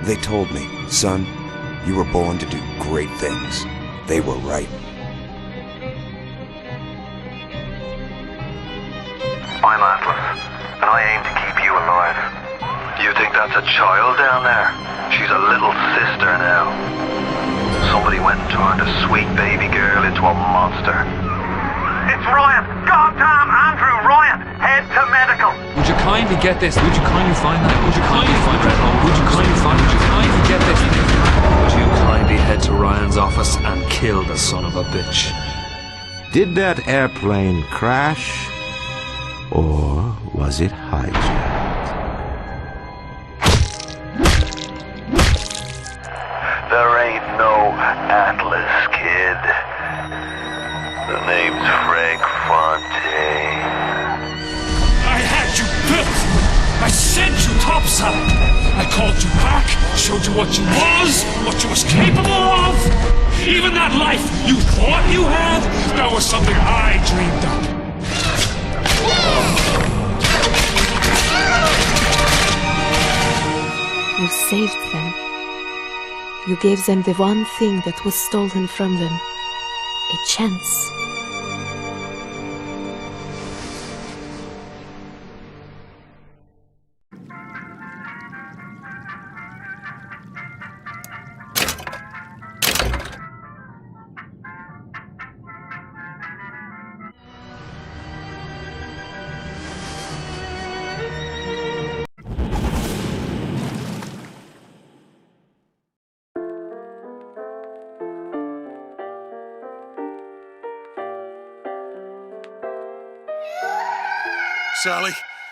They told me, son, you were born to do great things. They were right. I'm Atlas, and I aim to keep you alive. You think that's a child down there? She's a little sister now. Somebody went and turned a sweet baby girl into a monster. It's Ryan! Goddamn Andrew Ryan! Head to medical! Would you kindly get this? Would you kindly find that? Would you kindly find that? Would you kindly find? Would you kindly get this? Would you kindly head to Ryan's office and kill the son of a bitch? Did that airplane crash? Or was it hijacked? There ain't no Atlas, kid. The name's Frank Fontaine. I had you built! I sent you topside! I called you back, showed you what you was capable of! Even that life you thought you had, that was something I dreamed up. You saved them. You gave them the one thing that was stolen from them. A chance.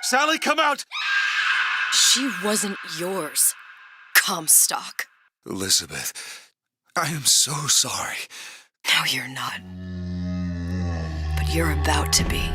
Sally, come out! She wasn't yours, Comstock. Elizabeth, I am so sorry. No, you're not. But you're about to be.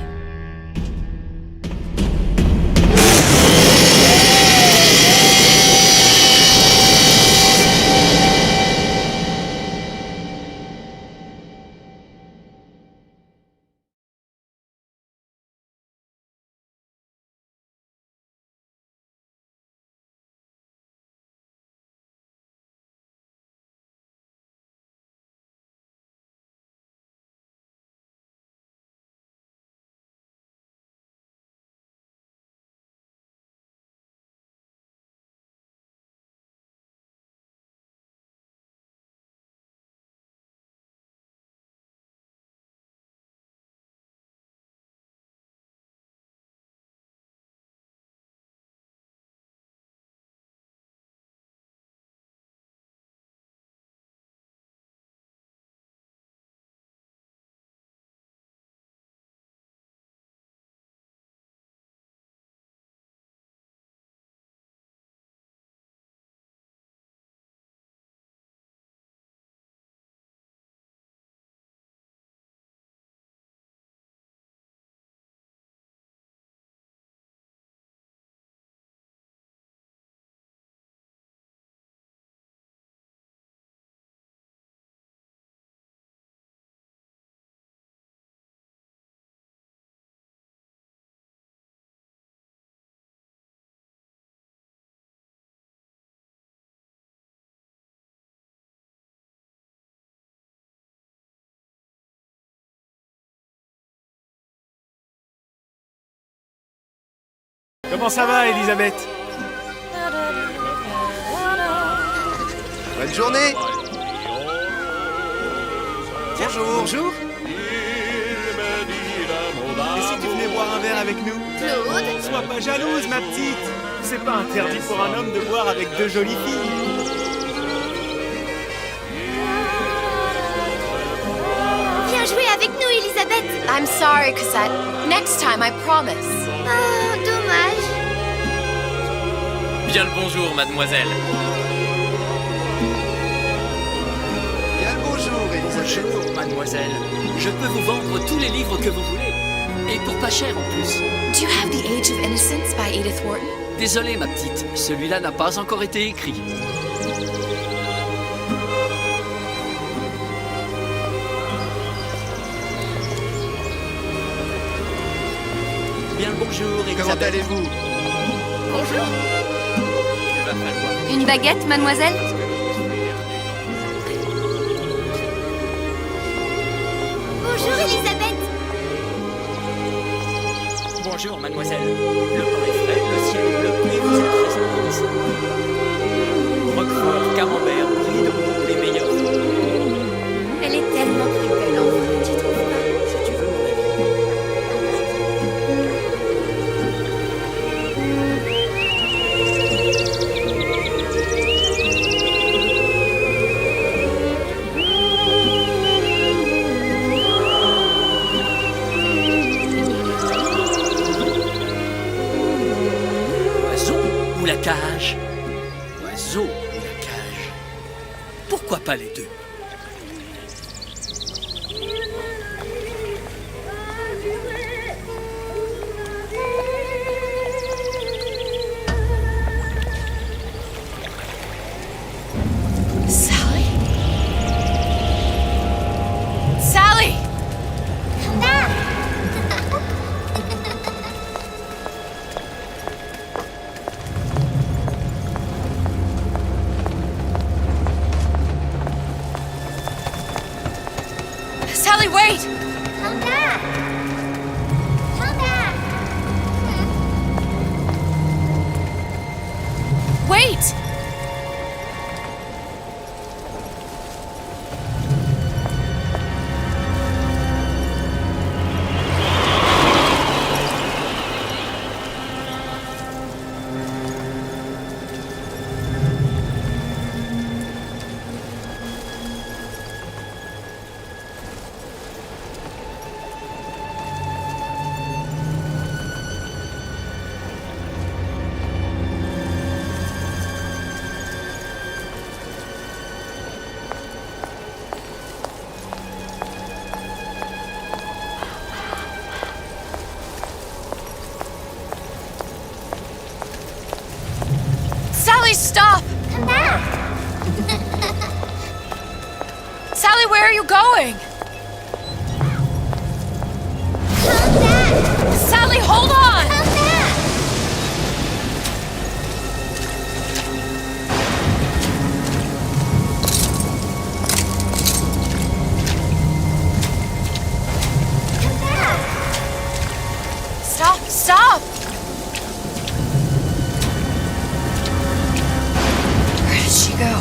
Comment ça va, Elisabeth? Bonne journée. Tiens, bonjour. Et si tu venais boire un verre avec nous? Claude? Sois pas jalouse, ma petite. C'est pas interdit pour un homme de boire avec deux jolies filles. Viens jouer avec nous, Elisabeth. I'm sorry, Cosette. Next time, I promise. Oh, dommage. Bien le bonjour, mademoiselle. Bien le bonjour, Elisabeth. Bonjour, mademoiselle. Je peux vous vendre tous les livres que vous voulez. Et pour pas cher en plus. Do you have The Age of Innocence by Edith Wharton? Désolé, ma petite. Celui-là n'a pas encore été écrit. Bien le bonjour, Elisabeth. Comment allez-vous? Bonjour. va falloir. Une baguette, mademoiselle? Bonjour, Elisabeth. Bonjour, mademoiselle. Le pain est frais, le ciel est bleu et vous êtes très sympa ici. Roquefort, camembert, brie de roux, les meilleurs. Elle est tellement plus belle en vrai, tu trouves pas? Si tu veux mon avis. Oiseau ou la cage? Oiseau ou la cage? Pourquoi pas les deux? Sally? Sally! Sally, wait! Come back. Come back. Wait! Sally, stop! Come back. Sally, where are you going? Come back. Sally, hold on! Come back. Come back. Stop, stop! Where did she go?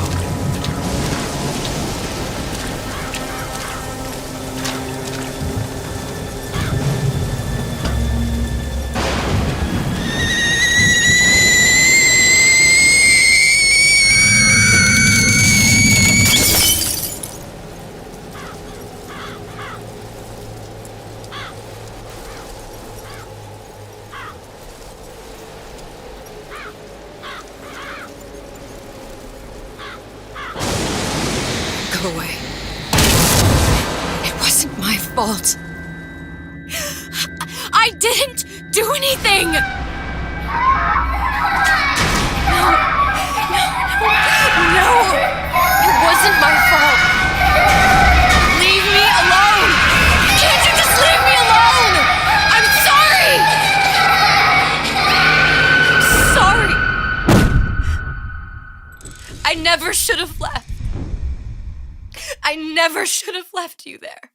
Go away. It wasn't my fault. I didn't do anything! No! It wasn't my fault! Leave me alone! Can't you just leave me alone? I'm sorry! I'm sorry! I never should have left. I never should have left you there.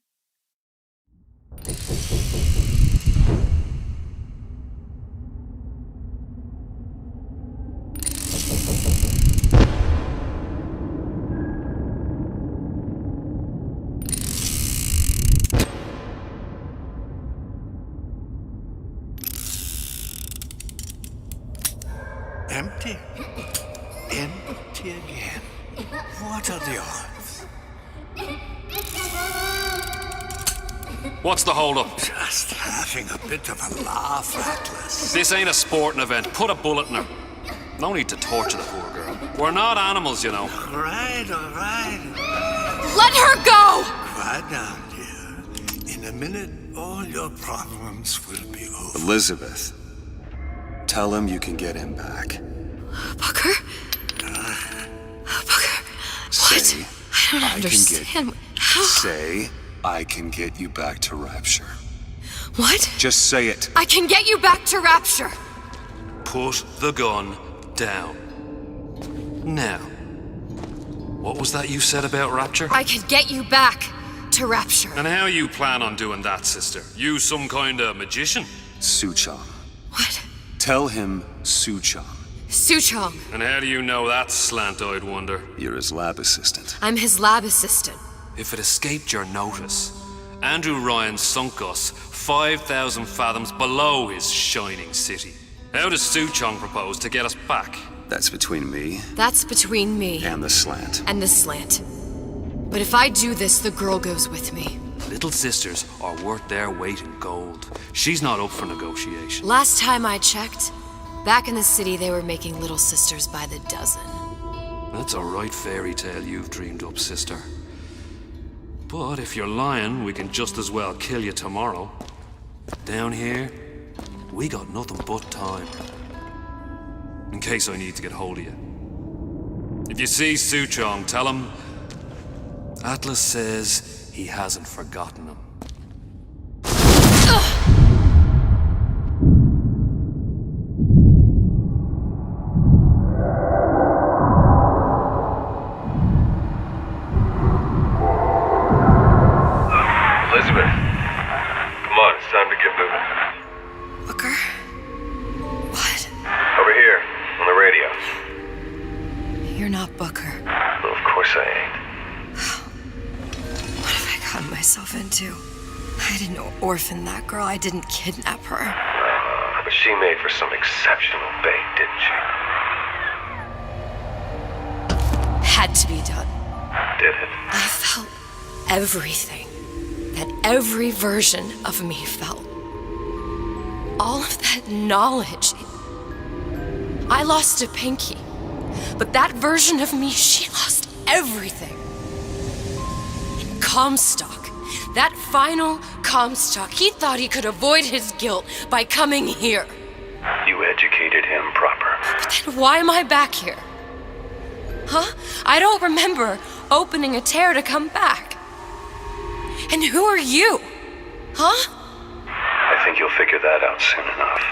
Empty? Empty again. What are the odds? What's the hold-up? Just having a bit of a laugh, Atlas. This ain't a sporting event. Put a bullet in her. No need to torture the poor girl. We're not animals, you know. All right. Let her go! Quiet down, dear. In a minute, all your problems will be over. Elizabeth, tell him you can get him back. Booker? Booker? What? I don't understand. How? Say, I can get you back to Rapture. What? Just say it. I can get you back to Rapture. Put the gun down. Now, what was that you said about Rapture? I could get you back to Rapture. And how you plan on doing that, sister? You some kind of magician? Suchong. What? Tell him Suchong. Suchong. And how do you know that, slant-eyed wonder? You're his lab assistant. I'm his lab assistant. If it escaped your notice, Andrew Ryan sunk us 5,000 fathoms below his shining city. How does Suchong propose to get us back? That's between me That's between me and the slant. and the slant. But if I do this, the girl goes with me. Little sisters are worth their weight in gold. She's not up for negotiation. Last time I checked, back in the city they were making little sisters by the dozen. That's a right fairy tale you've dreamed up, sister. But if you're lying, we can just as well kill you tomorrow. Down here, we got nothing but time. In case I need to get hold of you. If you see Suchong, tell him Atlas says he hasn't forgotten him. Elizabeth, come on, it's time to get moving. Booker? What? Over here, on the radio. You're not Booker. Well, of course I ain't. What have I gotten myself into? I didn't orphan that girl. I didn't kidnap her. But she made for some exceptional bait, didn't she? Had to be done. Did it? I felt everything that every version of me felt. All of that knowledge. I lost a pinky, but that version of me, she lost everything. And Comstock, that final Comstock, he thought he could avoid his guilt by coming here. You educated him proper. But then why am I back here? Huh? I don't remember opening a tear to come back. And who are you? Huh? I think you'll figure that out soon enough.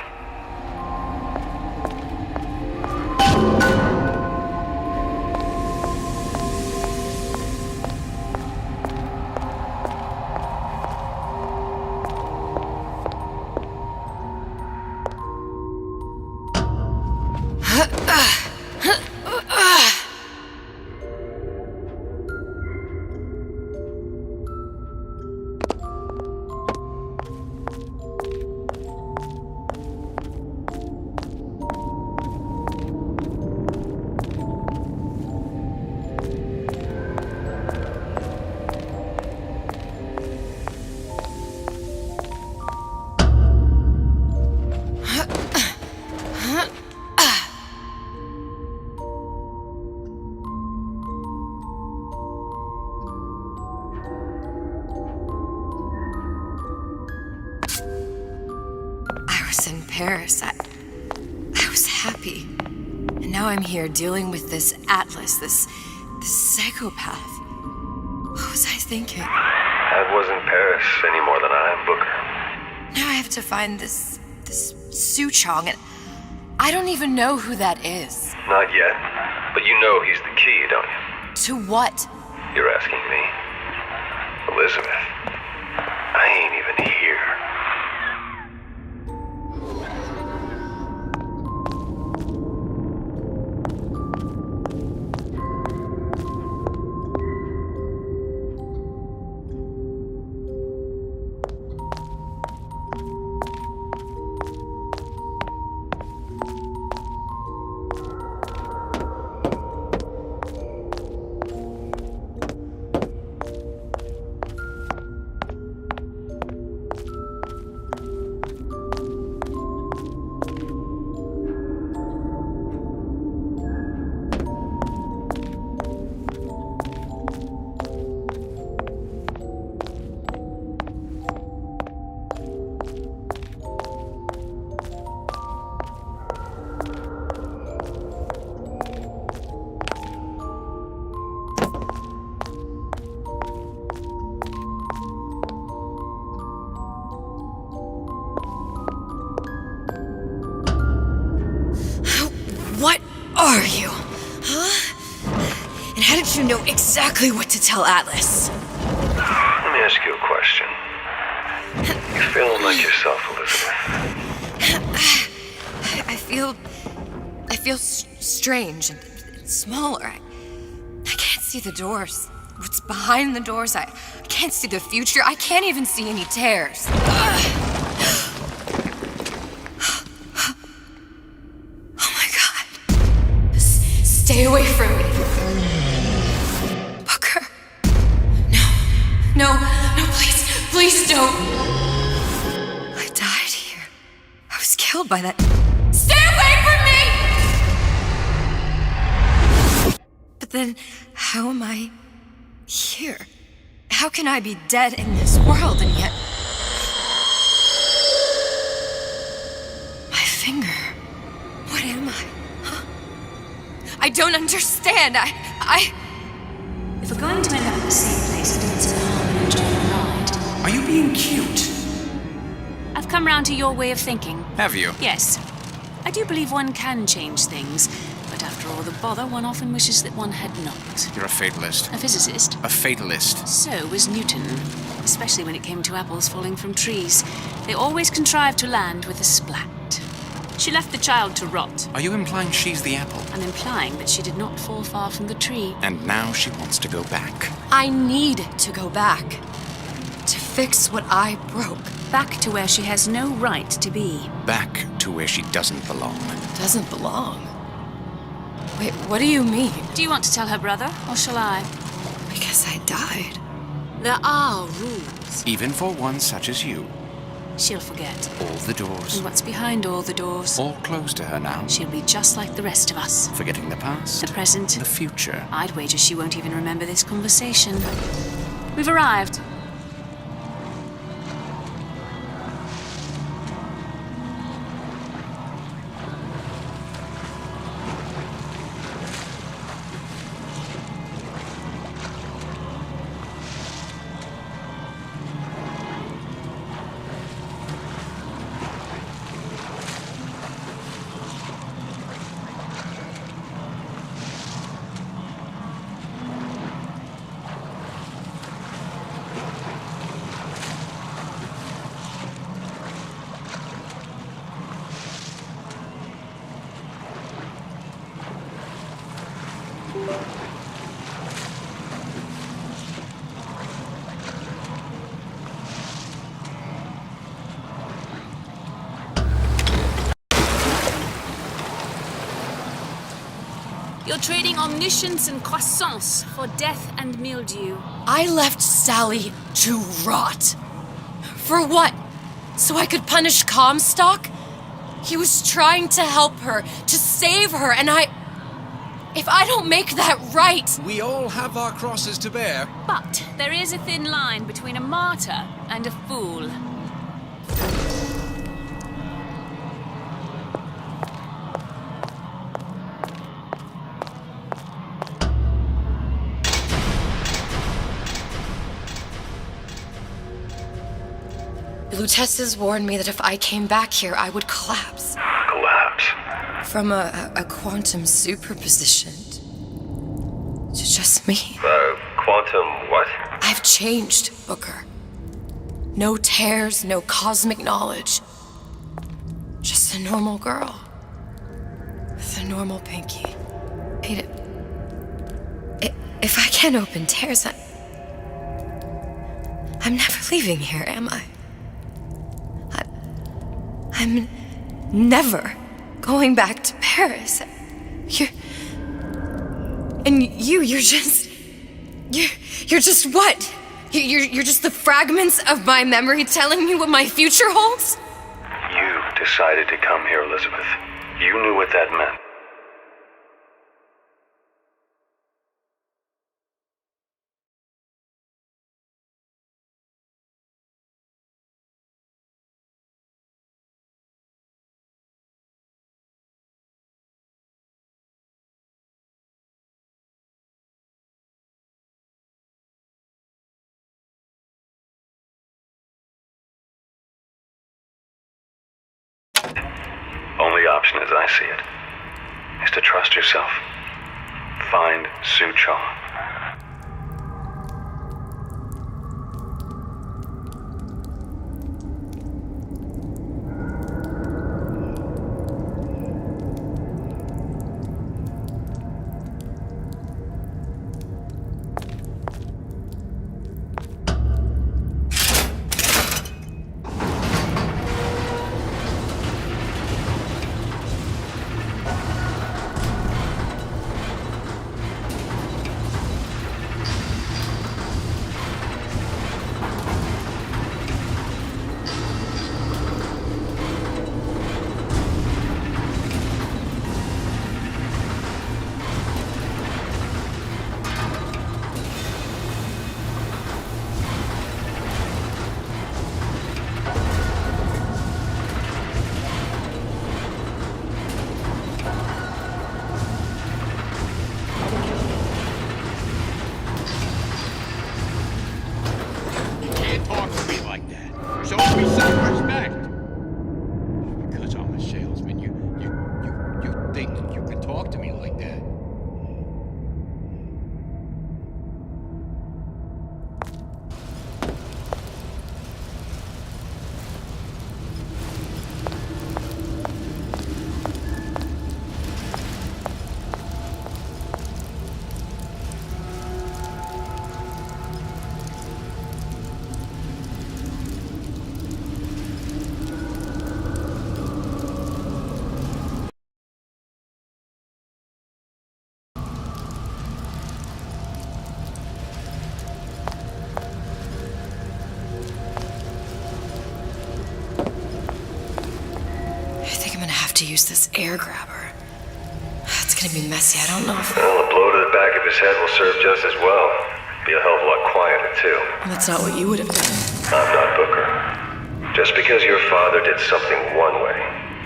In Paris, I was happy. And now I'm here dealing with this Atlas, this psychopath. What was I thinking? That wasn't Paris any more than I am Booker. Now I have to find this Suchong, and I don't even know who that is. Not yet, but you know he's the key, don't you? To what? You're asking me. Elizabeth, I ain't even here. You know exactly what to tell Atlas. Let me ask you a question. You feeling like yourself, Elizabeth? I feel strange and smaller. I can't see the doors. What's behind the doors? I can't see the future. I can't even see any tears. Oh my God. Stay away from me. Booker. No, please don't. I died here. I was killed by that. Stay away from me! But then, how am I here? How can I be dead in this world and yet... My finger. What am I? Huh? I don't understand. If we're going to end up in the same place, I don't see the harm in enjoying the ride. Are you being cute? I've come round to your way of thinking. Have you? Yes. I do believe one can change things, but after all the bother, one often wishes that one had not. You're a fatalist. A physicist? A fatalist. So was Newton, especially when it came to apples falling from trees. They always contrived to land with a splat. She left the child to rot. Are you implying she's the apple? I'm implying that she did not fall far from the tree. And now she wants to go back. I need to go back. To fix what I broke. Back to where she has no right to be. Back to where she doesn't belong. Doesn't belong? Wait, what do you mean? Do you want to tell her brother, or shall I? Because I died. There are rules. Even for one such as you. She'll forget. All the doors. And what's behind all the doors? All closed to her now. She'll be just like the rest of us. Forgetting the past. The present. The future. I'd wager she won't even remember this conversation. We've arrived. You're trading omniscience and croissance for death and mildew. I left Sally to rot. For what? So I could punish Comstock? He was trying to help her, to save her, and if I don't make that right... We all have our crosses to bear. But there is a thin line between a martyr and a fool. Lutesses warned me that if I came back here, I would collapse. Collapse? From a quantum superposition to just me. Quantum what? I've changed, Booker. No tears, no cosmic knowledge. Just a normal girl. With a normal pinky. If I can't open tears, I'm never leaving here, am I? I'm never going back to Paris. You're just what? You're just the fragments of my memory telling me what my future holds? You decided to come here, Elizabeth. You knew what that meant. Only option, as I see it, is to trust yourself. Find Suchong. to use this air grabber. It's gonna be messy. I don't know if... Well, a blow to the back of his head will serve just as well. Be a hell of a lot quieter, too. That's not what you would have done. I'm not Booker. Just because your father did something one way,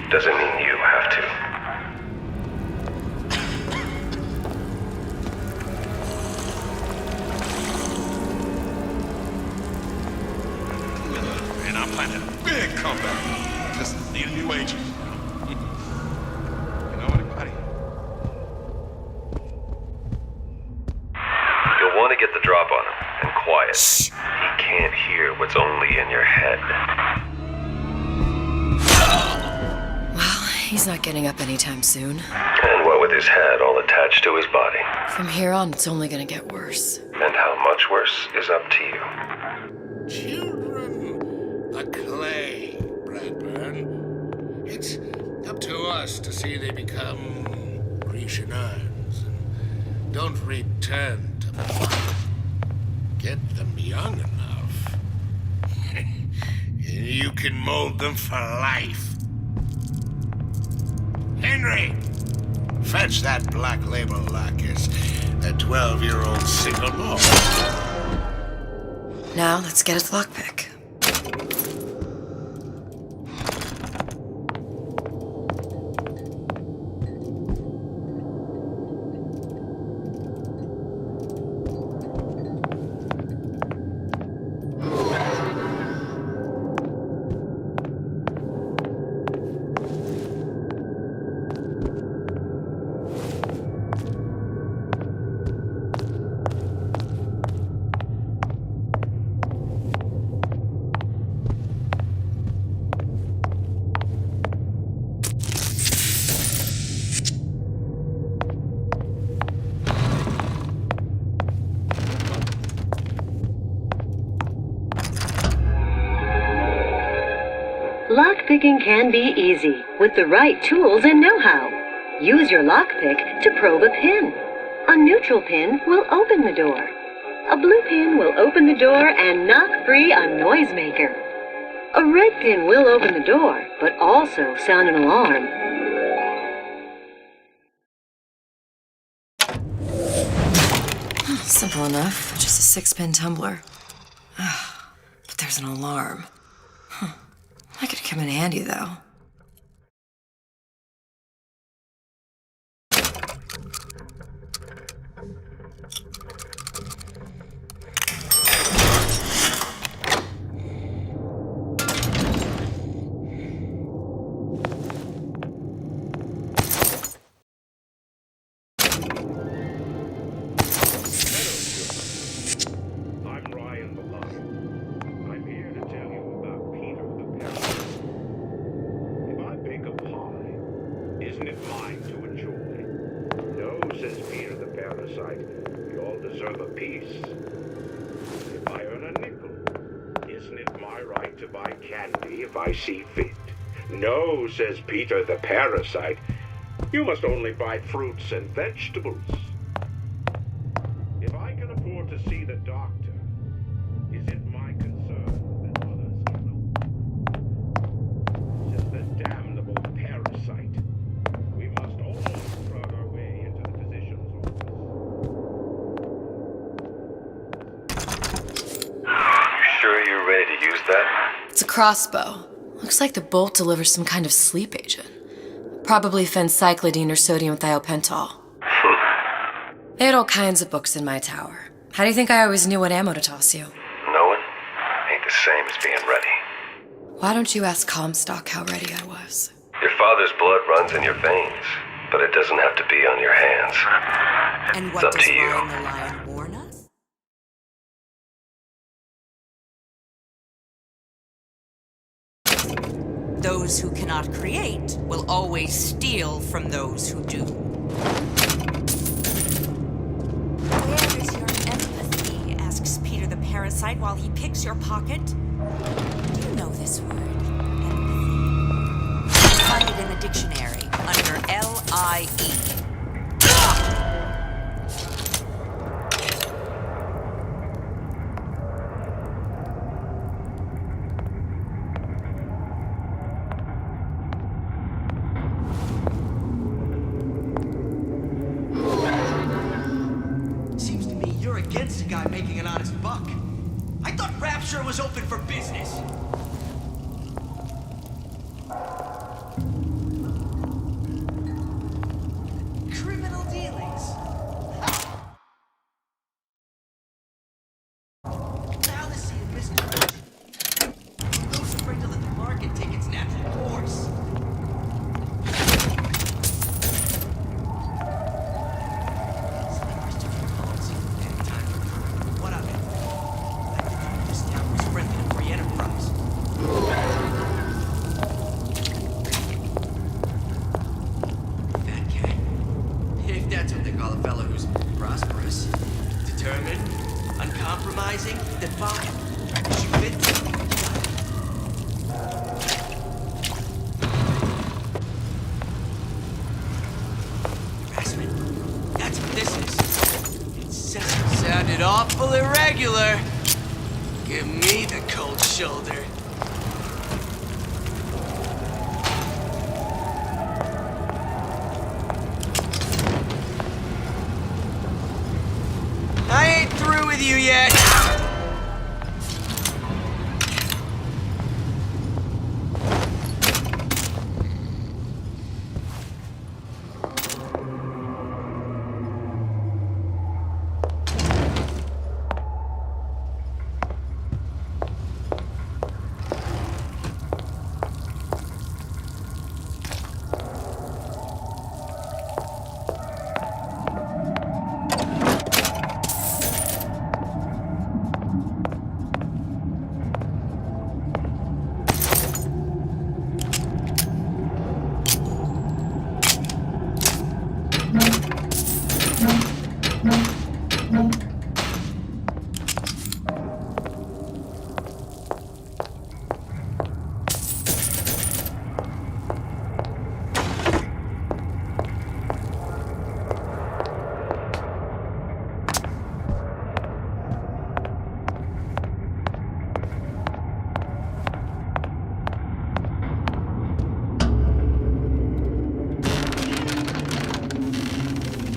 doesn't mean you have to. And I'm planning a big comeback. Just need a new agent. You know anybody? You'll want to get the drop on him, and quiet. He can't hear what's only in your head. Well, he's not getting up anytime soon. And what with his head all attached to his body. From here on, it's only gonna get worse. And how much worse is up to you. Children, a clay, Bradburn. It's up to us to see they become Grecian urns and don't return to muck. Get them young enough. You can mold them for life. Henry, fetch that black label lacquers. A 12-year-old single malt. Now, let's get its lockpick. Lockpicking can be easy with the right tools and know-how. Use your lockpick to probe a pin. A neutral pin will open the door. A blue pin will open the door and knock free a noisemaker. A red pin will open the door, but also sound an alarm. Simple enough. Just a 6-pin tumbler. But there's an alarm. That could come in handy, though. No, says Peter the parasite. You must only buy fruits and vegetables. If I can afford to see the doctor, is it my concern that others cannot? Says the damnable parasite. We must all crowd our way into the physician's office. You sure you're ready to use that? It's a crossbow. Looks like the bolt delivers some kind of sleep agent. Probably phencyclidine or sodium thiopental. They had all kinds of books in my tower. How do you think I always knew what ammo to toss you? Knowing ain't the same as being ready. Why don't you ask Comstock how ready I was? Your father's blood runs in your veins, but it doesn't have to be on your hands. And It's up to you. Lion the Lion warn us? Those who cannot create will always steal from those who do. Where is your empathy? Asks Peter the parasite while he picks your pocket. Do you know this word? Empathy. Find it in the dictionary under L-I-E. as fuck. I thought Rapture was open for business. Criminal dealings. Fallacy and misdirection. Those afraid to let the market take its natural course. What of it? I didn't know this town was friendly to free enterprise. Fat cat. If that's what they call a fellow who's prosperous, determined, uncompromising, then fine. Shoot it. Harassment. That's what this is. It sounded awful irregular. Give me the cold shoulder. I ain't through with you yet.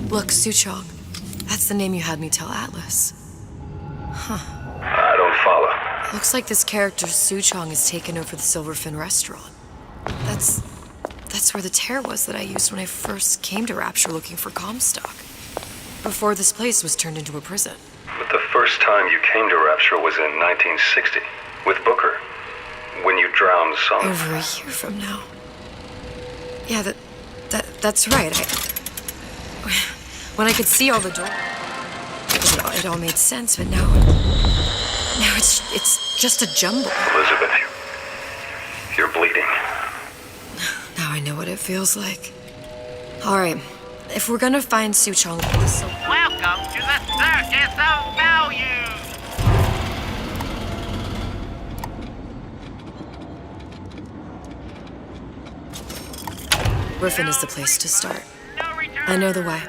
Look, Suchong. That's the name you had me tell Atlas. Huh. I don't follow. Looks like this character Suchong has taken over the Silverfin restaurant. That's where the tear was that I used when I first came to Rapture looking for Comstock. Before this place was turned into a prison. But the first time you came to Rapture was in 1960, with Booker. When you drowned Son. Over a year from now. Yeah, that's right. When I could see all the doors, it all made sense, but now it's just a jumble. Elizabeth, you're bleeding. Now I know what it feels like. All right, if we're gonna find Suchong, welcome to the Circus of Value. Griffin is the place to start. I know the way.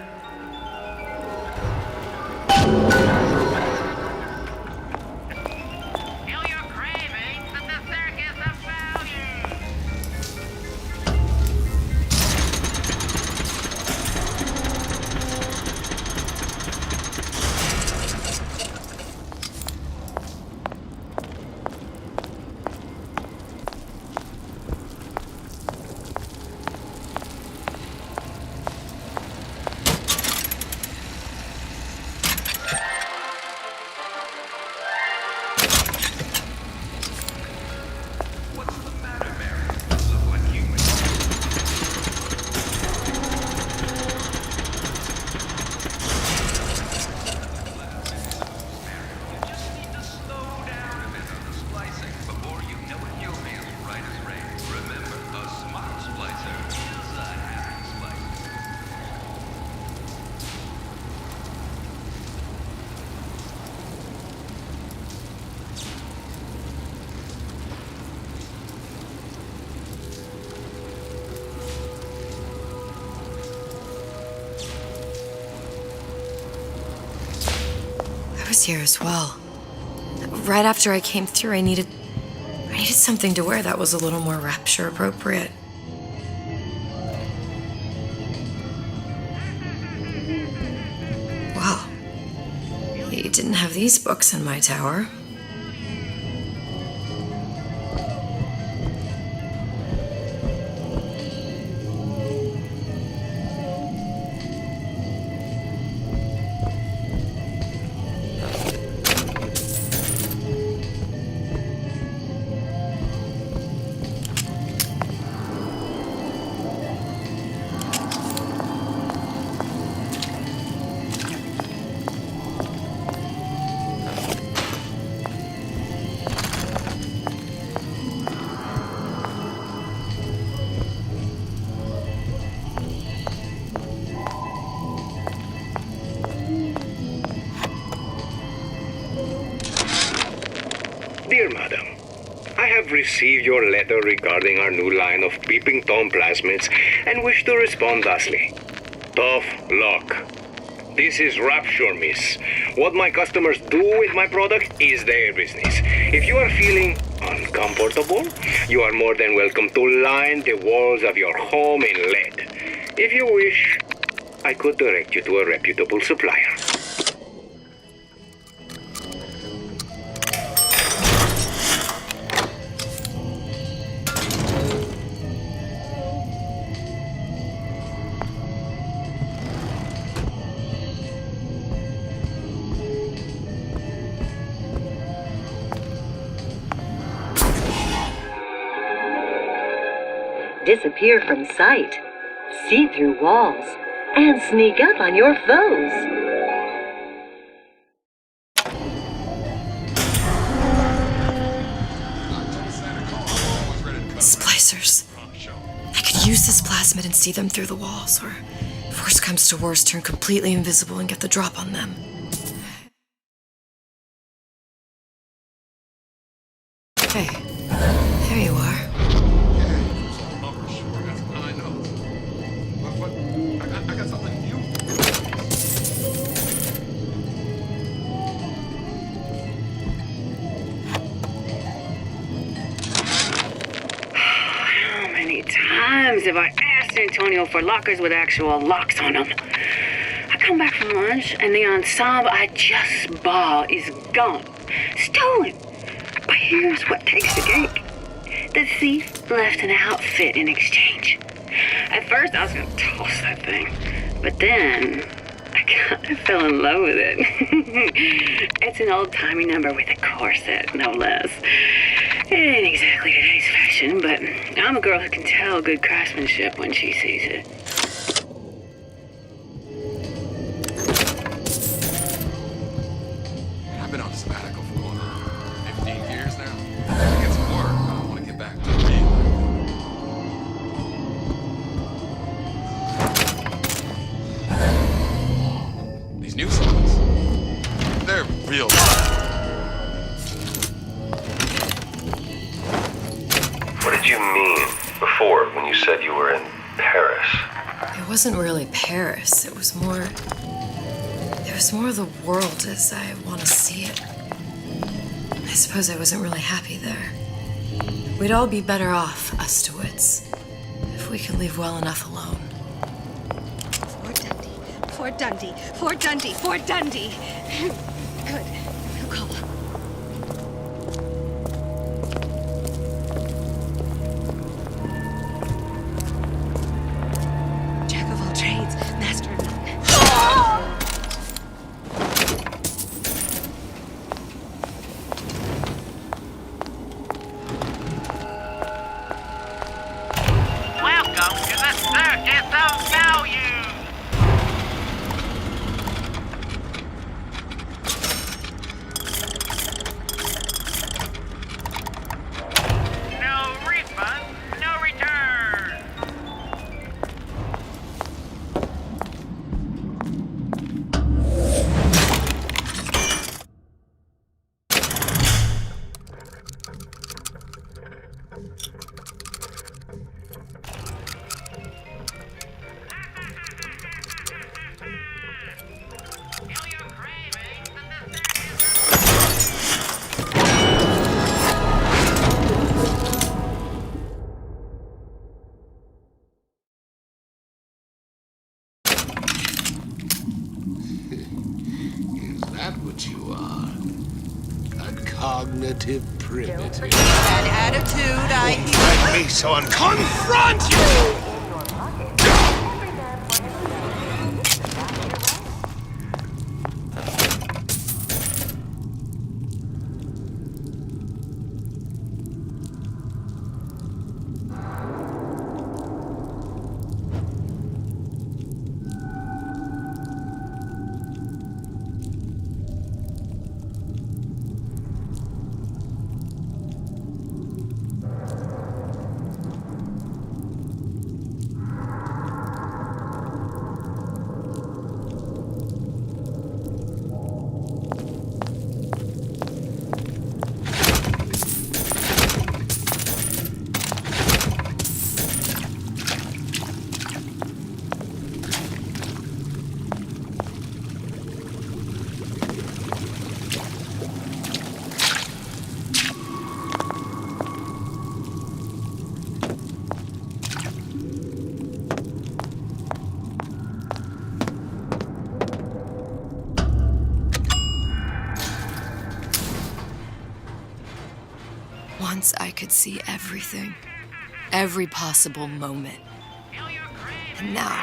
I was here as well. Right after I came through, I needed something to wear that was a little more Rapture appropriate. Wow. You didn't have have these books in my tower. Dear Madam, I have received your letter regarding our new line of peeping Tom plasmids and wish to respond thusly. Tough luck. This is Rapture, miss. What my customers do with my product is their business. If you are feeling uncomfortable, you are more than welcome to line the walls of your home in lead. If you wish, I could direct you to a reputable supplier. Disappear from sight, see through walls, and sneak up on your foes. Splicers. I could use this plasmid and see them through the walls, or if worst comes to worst, turn completely invisible and get the drop on them. Hey, there you are. I got something new. How many times have I asked Antonio for lockers with actual locks on them? I come back from lunch and the ensemble I just bought is gone. Stolen. But here's what takes the cake. The thief left an outfit in exchange. At first, I was going to toss that thing, but then I kind of fell in love with it. It's an old-timey number with a corset, no less. It ain't exactly today's fashion, but I'm a girl who can tell good craftsmanship when she sees it. I've been on a sabbatical for going on 15 years now. I get some work, but I want to get back to reading. These new songs, they're real. What did you mean before when you said you were in Paris? It wasn't really Paris. It was more of the world as I want to see it. I suppose I wasn't really happy there. We'd all be better off, us to wits, if we could leave well enough alone. Fort Dundee, Fort Dundee, Fort Dundee. Good. No call. Jack of all trades, master of none. Welcome to the Circus of Value! cognitive primitive. That attitude, I Let me so confront you! Once I could see everything. Every possible moment. And now...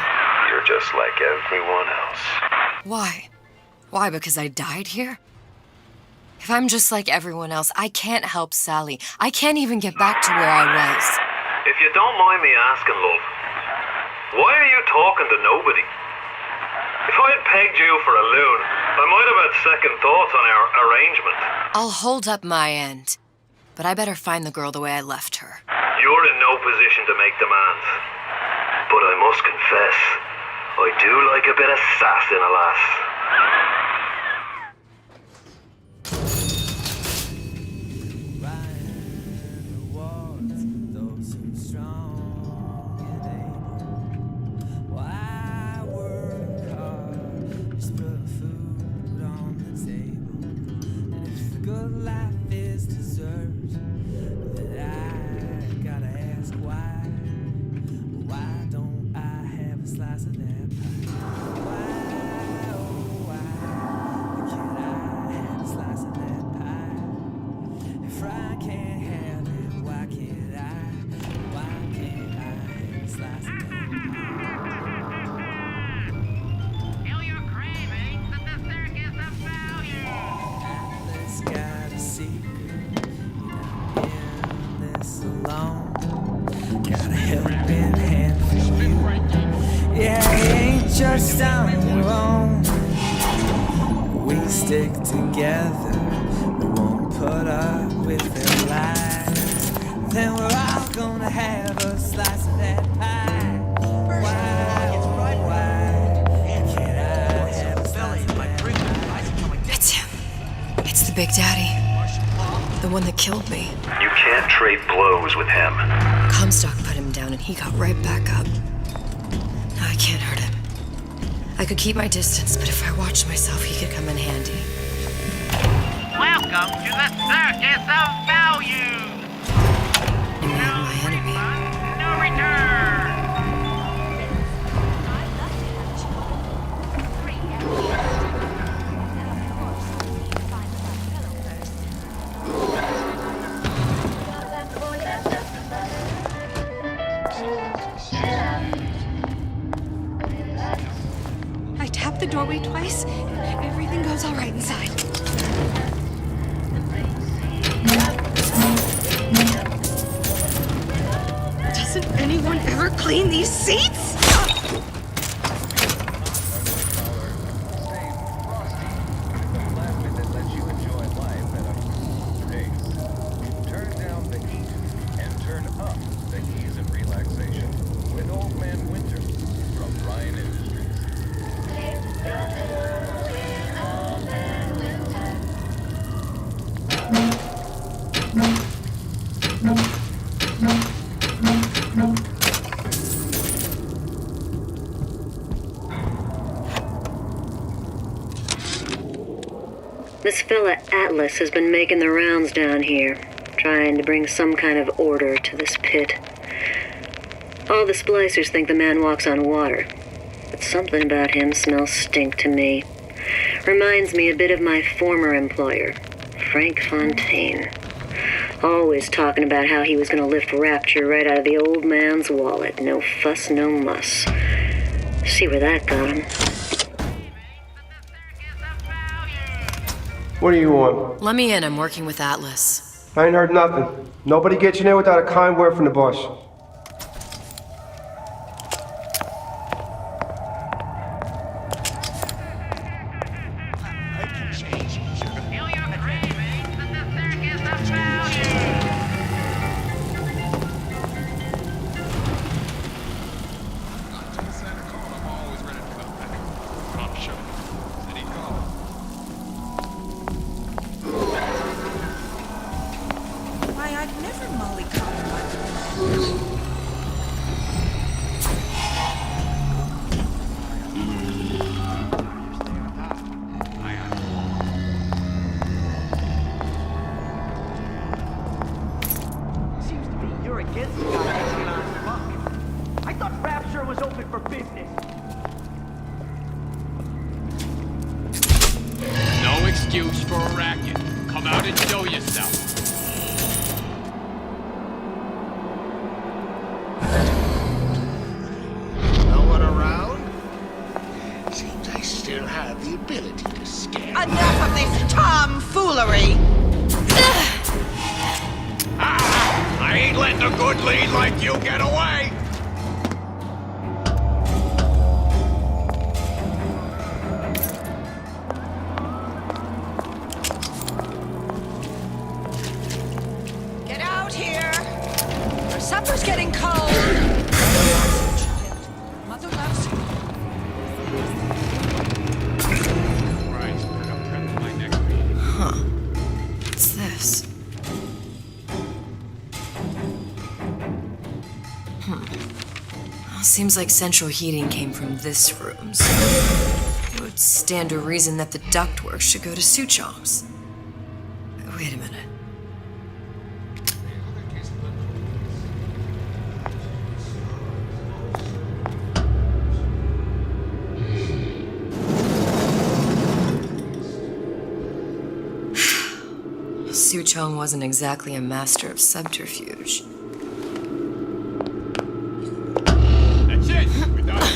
You're just like everyone else. Why? Why, because I died here? If I'm just like everyone else, I can't help Sally. I can't even get back to where I was. If you don't mind me asking, love, why are you talking to nobody? If I had pegged you for a loon, I might have had second thoughts on our arrangement. I'll hold up my end. But I better find the girl the way I left her. You're in no position to make demands. But I must confess, I do like a bit of sass in a lass. Just on your own. We stick together. We won't put up with their lies. Then we're all gonna have a slice of that pie. Why can't I have a slice of that pie? It's him. It's the Big Daddy. The one that killed me. You can't trade blows with him. Comstock put him down and he got right back up. Now I can't hurt him. I could keep my distance, but if I watched myself, he could come in handy. Welcome to the Circus of Value! You made my enemy. No return! I tapped the doorway twice. Everything goes all right inside. Doesn't anyone ever clean these seats? This fella Atlas has been making the rounds down here, trying to bring some kind of order to this pit. All the splicers think the man walks on water, but something about him smells stink to me. Reminds me a bit of my former employer, Frank Fontaine. Always talking about how he was going to lift Rapture right out of the old man's wallet. No fuss, no muss. See where that got him. What do you want? Let me in. I'm working with Atlas. I ain't heard nothing. Nobody gets in there without a kind word from the boss. Why, I'd never mollycoddle like Seems to be you're against the guy hanging on his buck. I thought Rapture was open for business. No excuse for a racket. Come out and show yourself. No one around? Seems I still have the ability to scare. Enough of this tomfoolery! I ain't letting a good lead like you get away! Get out here! Your supper's getting cold! Mother loves you. Huh. What's this? Well, seems like central heating came from this room, so it would stand to reason that the ductwork should go to Suchong's. Wait a minute. Suchong wasn't exactly a master of subterfuge. That's it! We're done.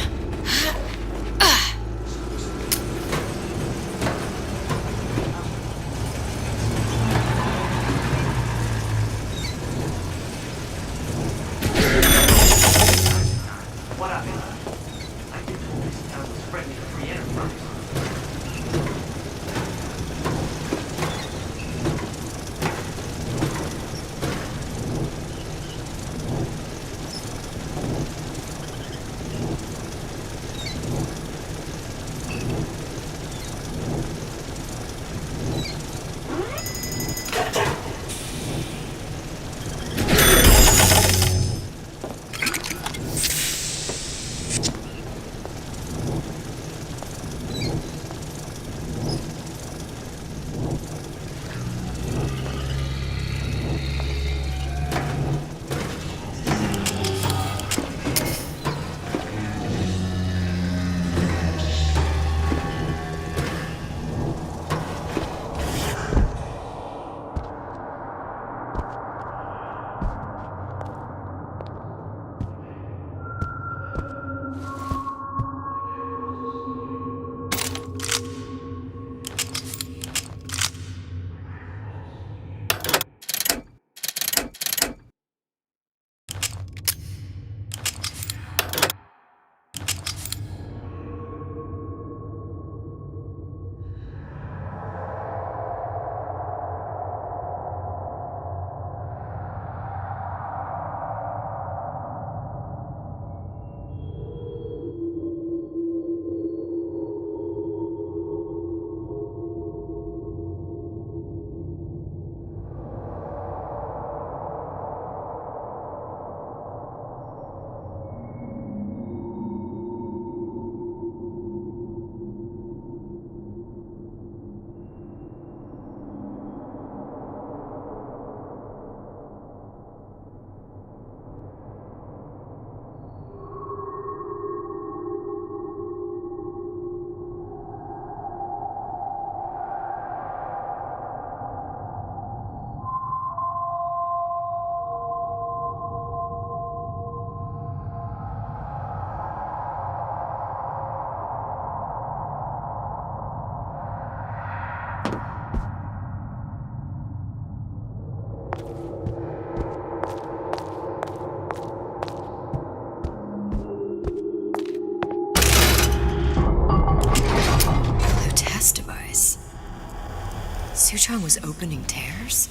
What happened? I've been told this town was friendly to free enterprise. Armstrong was opening tears?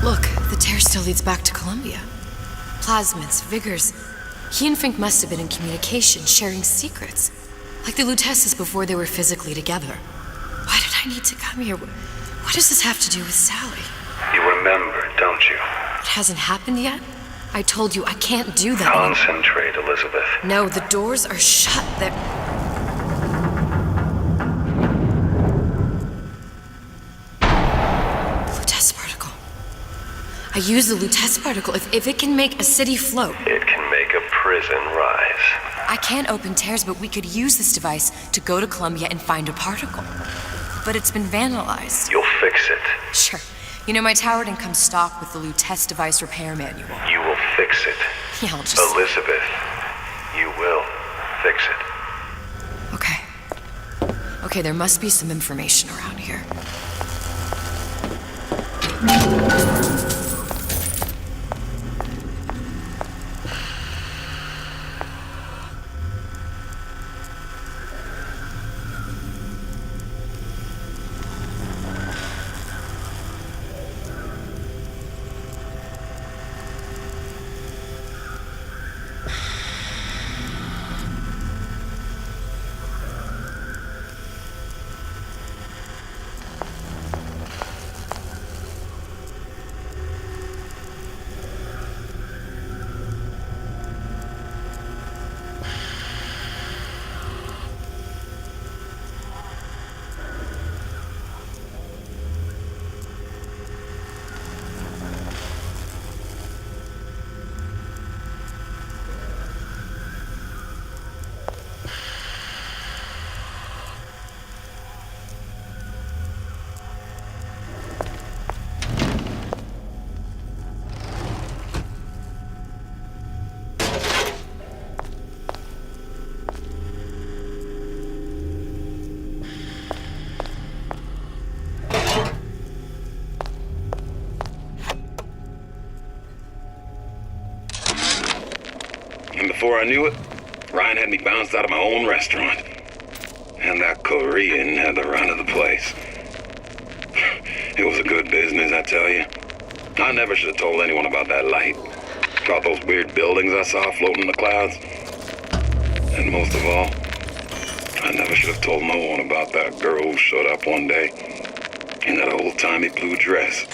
Look, the tear still leads back to Columbia. Plasmids, Vigors. He and Fink must have been in communication, sharing secrets. Like the Lutesses before they were physically together. Why did I need to come here? What does this have to do with Sally? You remember, don't you? It hasn't happened yet? I told you I can't do that. Concentrate, Elizabeth. No, the doors are shut. Lutece particle. I use the Lutece particle. If it can make a city float. It can make a prison rise. I can't open tears, but we could use this device to go to Columbia and find a particle. But it's been vandalized. You'll fix it. Sure. You know, my tower didn't come stock with the Lutece device repair manual. You will fix it. Yeah, I'll just... Elizabeth, you will fix it. Okay. Okay, there must be some information around here. And before I knew it, Ryan had me bounced out of my own restaurant. And that Korean had the run of the place. It was a good business, I tell you. I never should have told anyone about that light. About those weird buildings I saw floating in the clouds. And most of all, I never should have told no one about that girl who showed up one day in that old-timey blue dress.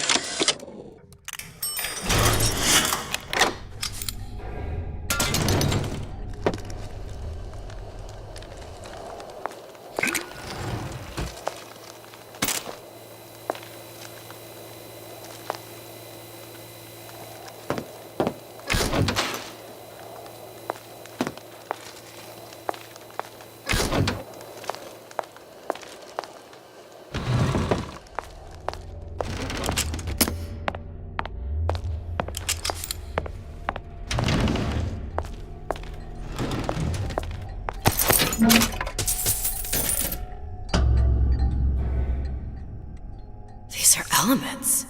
These are elements.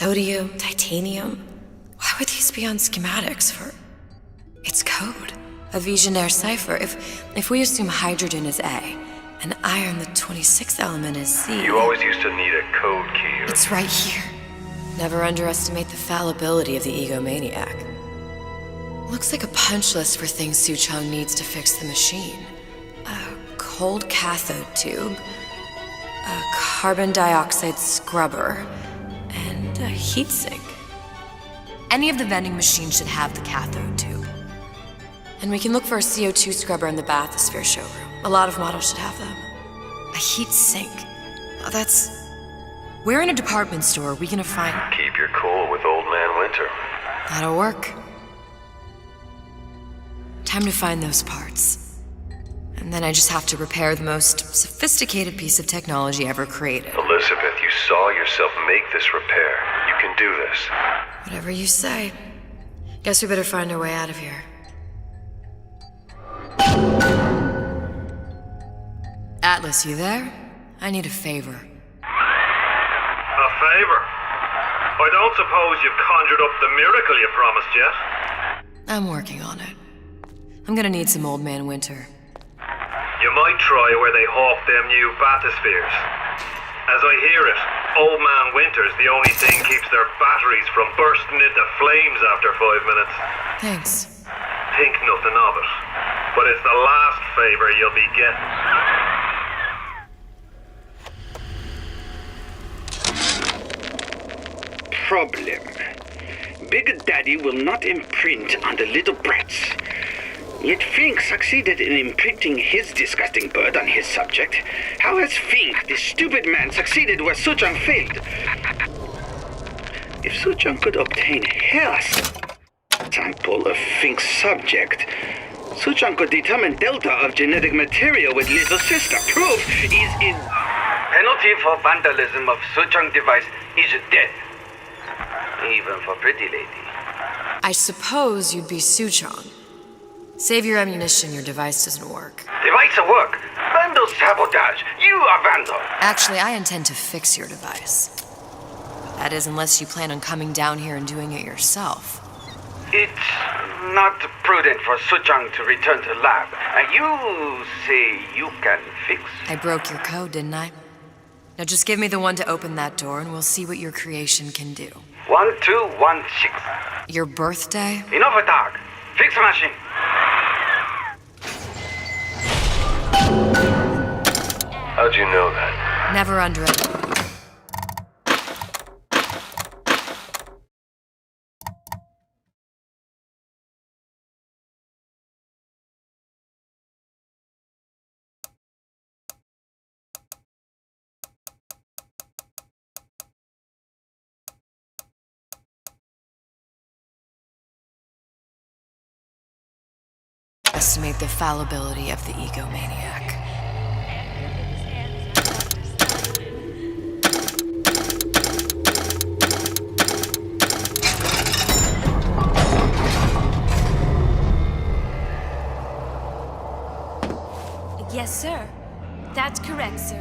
Sodium, titanium. Why would these be on schematics for... It's code. A Visionaire cipher. If we assume hydrogen is A, and iron, the 26th element, is C... You always used to need a code key. It's right here. Never underestimate the fallibility of the egomaniac. Looks like a punch list for things Suchong needs to fix the machine. A cold cathode tube, a carbon dioxide scrubber, and a heatsink. Any of the vending machines should have the cathode tube. And we can look for a CO2 scrubber in the bathysphere showroom. A lot of models should have them. A heatsink. Oh, that's... Where in a department store are we gonna find... Keep your cool with Old Man Winter. That'll work. Time to find those parts. And then I just have to repair the most sophisticated piece of technology ever created. Elizabeth, you saw yourself make this repair. You can do this. Whatever you say. Guess we better find our way out of here. Atlas, you there? I need a favor. A favor? I don't suppose you've conjured up the miracle you promised yet? I'm working on it. I'm gonna need some Old Man Winter. You might try where they hawk them new bathyspheres. As I hear it, Old Man Winter's the only thing keeps their batteries from bursting into flames after 5 minutes. Thanks. Think nothing of it. But it's the last favor you'll be getting. Problem. Big Daddy will not imprint on the little brats. Yet Fink succeeded in imprinting his disgusting bird on his subject. How has Fink, this stupid man, succeeded where Suchong failed? If Suchong could obtain hair sample of Fink's subject, Suchong could determine delta of genetic material with little sister. Proof is in... Penalty for vandalism of Suchong device is death. Even for pretty lady. I suppose you'd be Suchong. Save your ammunition, your device doesn't work. Device at work. Vandal sabotage. You are vandal. Actually, I intend to fix your device. That is, unless you plan on coming down here and doing it yourself. It's not prudent for Suchong to return to lab. And you say you can fix? I broke your code, didn't I? Now just give me the one to open that door and we'll see what your creation can do. 1216. Your birthday? Enough talk. Fix the machine. How'd you know that? Never underestimate. Estimate the fallibility of the egomaniac. Yes, sir. That's correct, sir.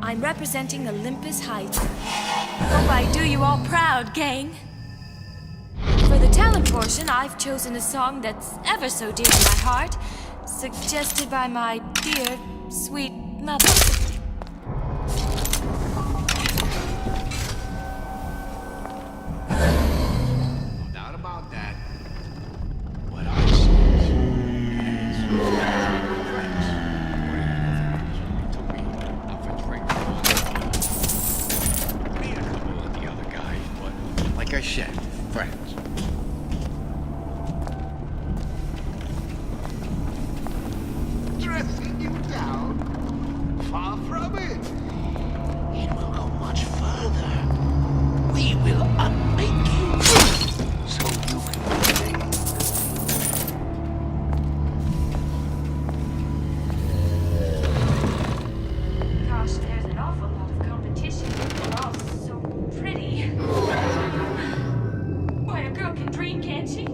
I'm representing Olympus Heights. Hope I do you all proud, gang. For the talent portion, I've chosen a song that's ever so dear to my heart, suggested by my dear, sweet mother. No doubt about that. What I see is friends. Took me out for drinks. Me and a couple of the other guys, but like I said, friends. Dressing you down? Far from it. It will go much further. We will unmake you so you can remain. Gosh, there's an awful lot of competition. We're all so pretty. Boy, a girl can dream, can't she?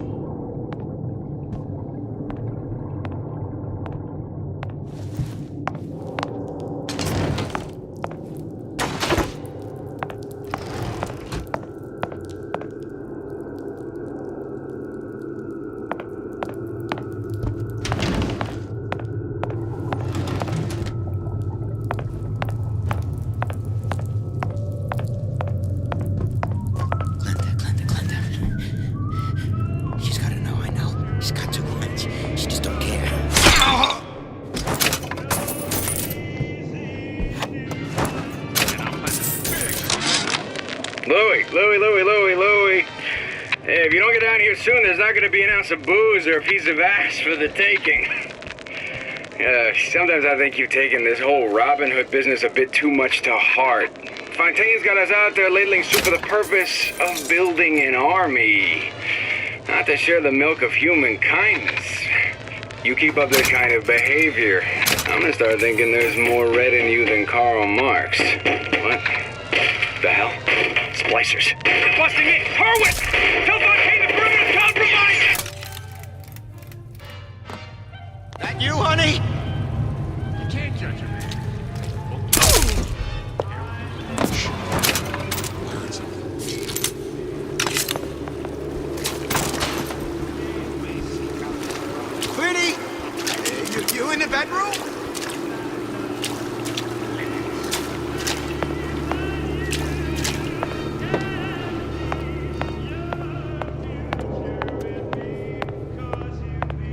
Hey, if you don't get down here soon, there's not gonna be an ounce of booze or a piece of ass for the taking. Sometimes I think you've taken this whole Robin Hood business a bit too much to heart. Fontaine's got us out there ladling soup for the purpose of building an army. Not to share the milk of human kindness. You keep up this kind of behavior, I'm gonna start thinking there's more red in you than Karl Marx. What the hell? Splicers. They're busting in! Horwitz! Tell Fontaine the perimeter's compromised! That you, honey? You can't judge a man. Pretty! You in the bedroom?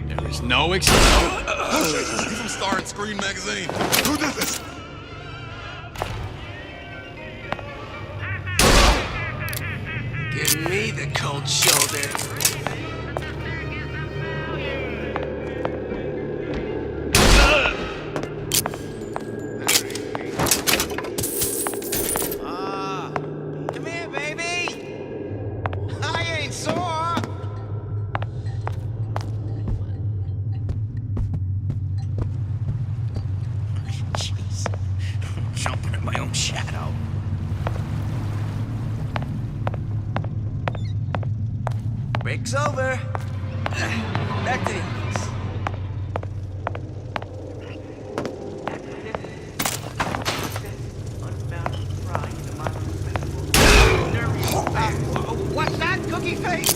There is no excuse. You from Star and Screen magazine? Who did this? Give me the cold shoulder. Come here, baby! I ain't sore! Jeez. I'm jumping at my own shadow. Break's over. Back to the office. What's that, cookie face?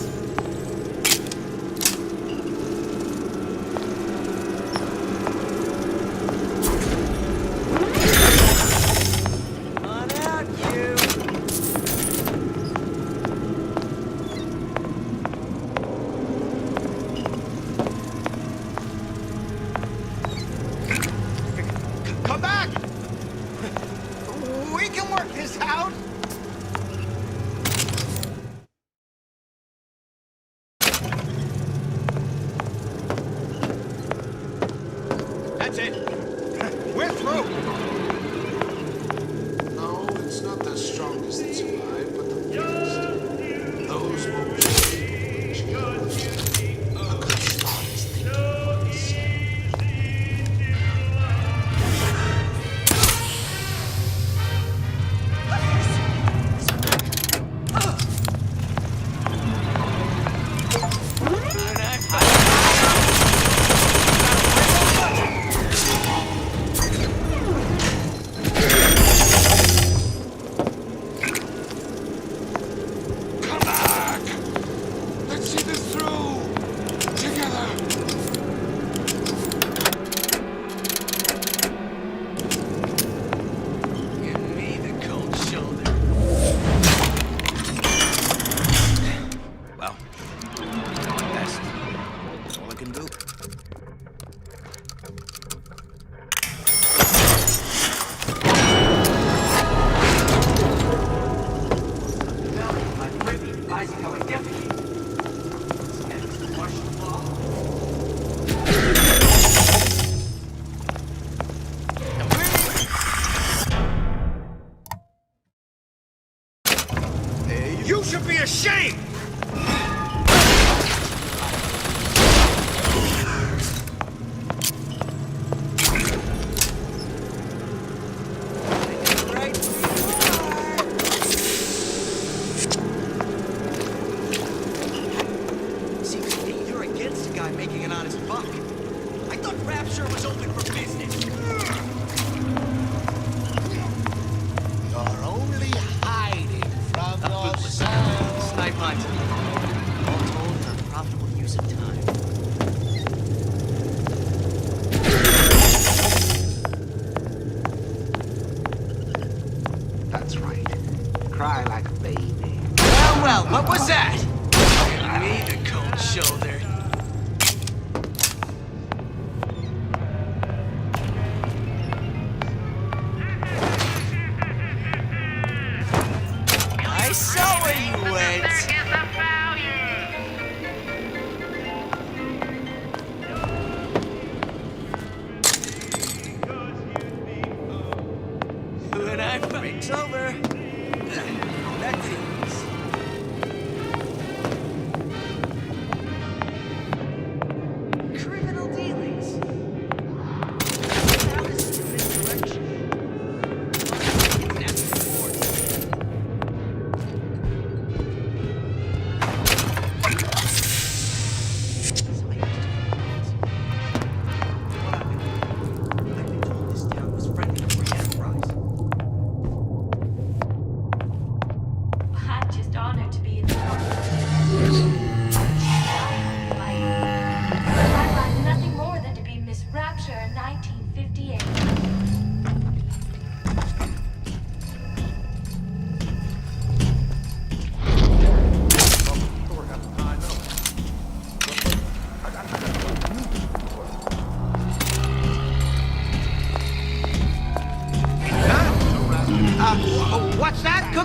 On out, you. Come back! We can work this out! That's it. We're through. No, it's not the strongest that survive, but the weakest. Those will change. A good start is thinking once.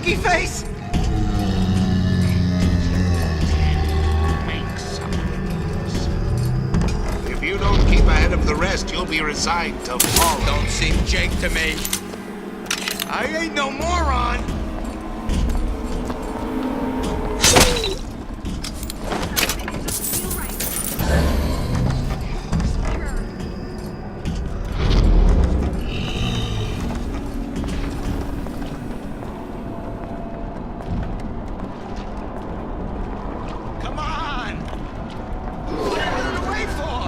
cookie face? If you don't keep ahead of the rest, you'll be resigned to fall. Don't seem Jake to me. I ain't no moron. Come on! What are you running away for?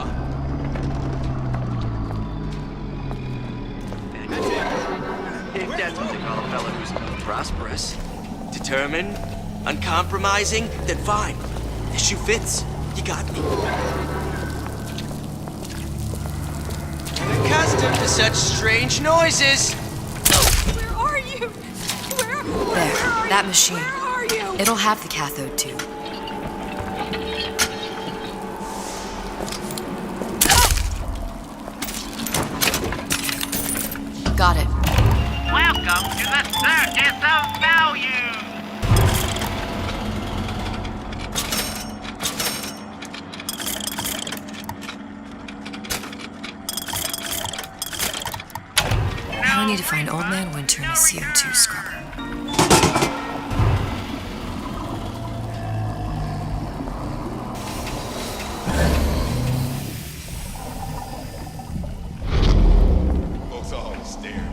If that's what they call a fella who's prosperous, determined, uncompromising, then fine. The shoe fits. You got me. And accustomed to such strange noises. Where are you? Where There, that machine. are you? It'll have the cathode too. Got it. Welcome to the Circus of Value! Now I need to find Old Man Winter and the CO2 scrubber. Folks always stare.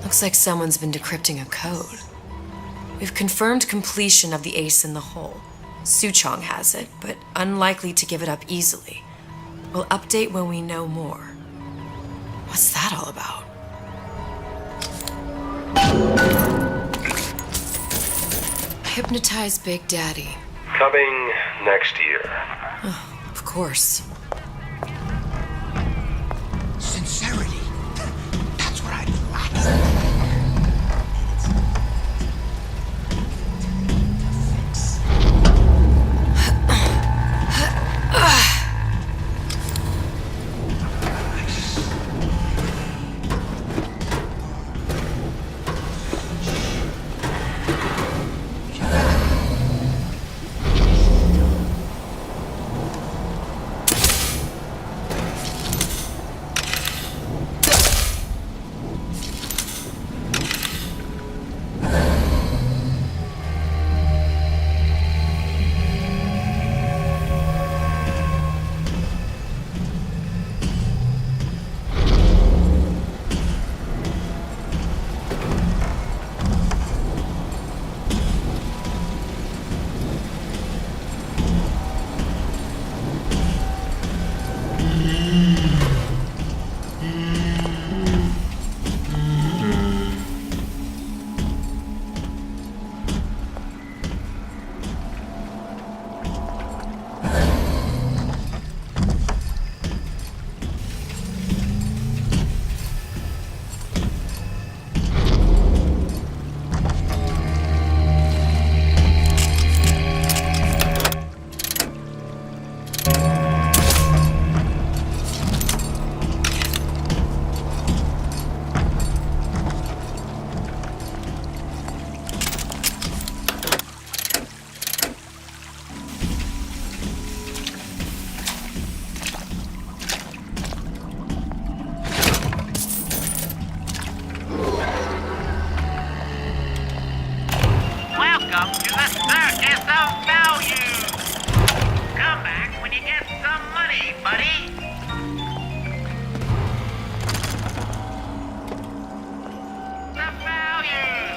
Looks like someone's been decrypting a code. We've confirmed completion of the ace in the hole. Suchong has it, but unlikely to give it up easily. We'll update when we know more. What's that all about? Hypnotize Big Daddy. Coming next year. Of course. Sincerity. That's what I'm lacking. to the circus of value. Come back when you get some money, buddy. The values.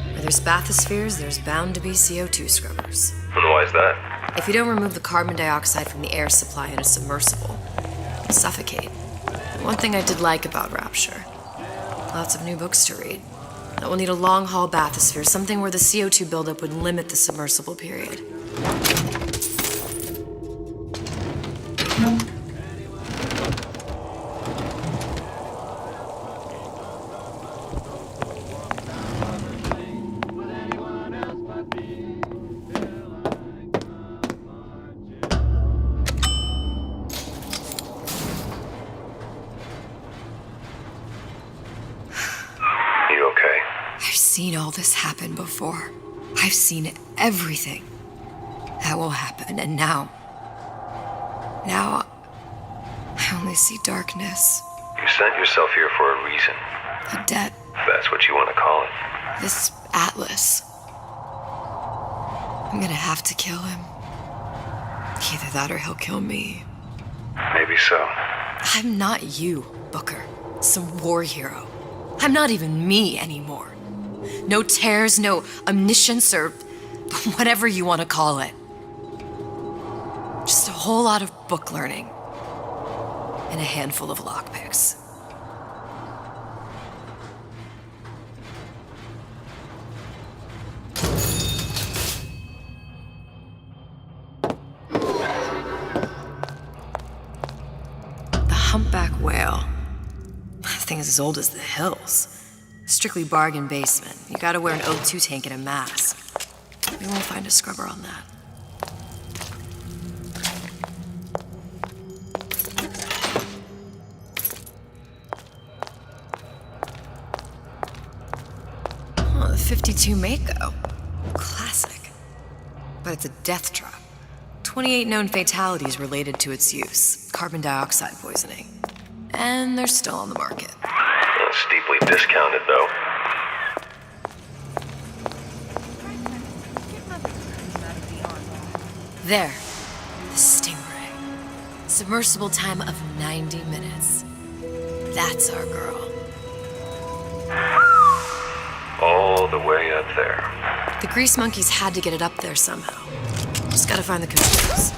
Where there's bathyspheres, there's bound to be CO2 scrubbers. And why is that? If you don't remove the carbon dioxide from the air supply in a submersible, you'll suffocate. One thing I did like about Rapture, lots of new books to read. That will need a long-haul bathysphere, something where the CO2 buildup would limit the submersible period. I've seen all this happen before. I've seen everything that will happen, and now I only see darkness. You sent yourself here for a reason. A debt. That's what you want to call it. This Atlas. I'm gonna have to kill him. Either that or he'll kill me. Maybe so. I'm not you, Booker. Some war hero. I'm not even me anymore. No tears, no omniscience, or whatever you want to call it. Just a whole lot of book learning. And a handful of lockpicks. The humpback whale. That thing is as old as the hills. Strictly bargain basement. You gotta wear an O2 tank and a mask. We won't find a scrubber on that. Oh, the 52 Mako. Classic. But it's a death trap. 28 known fatalities related to its use. Carbon dioxide poisoning. And they're still on the market. Steeply discounted, though. There. The Stingray. Submersible time of 90 minutes. That's our girl. All the way up there. The grease monkeys had to get it up there somehow. Just gotta find the controls.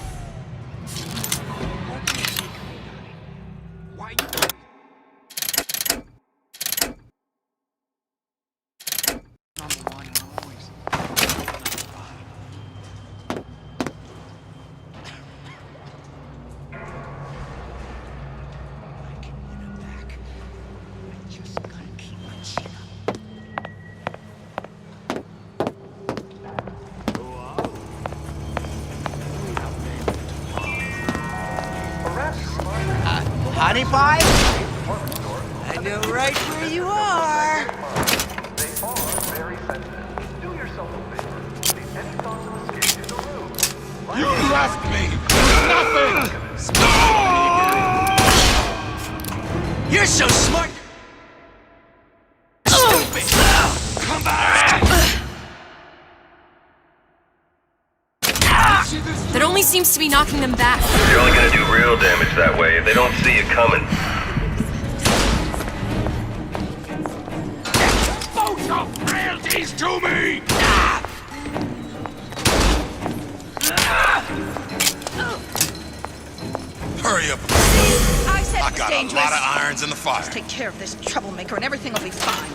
Honey pie? I know right where you are. You left me with nothing! You're so smart. stupid! Come back! That only seems to be knocking them back. You're only gonna do real damage that way if they don't see you coming. Both your frailties to me! Hurry up. I said I it was got dangerous. a lot of irons in the fire. Let's take care of this troublemaker and everything will be fine.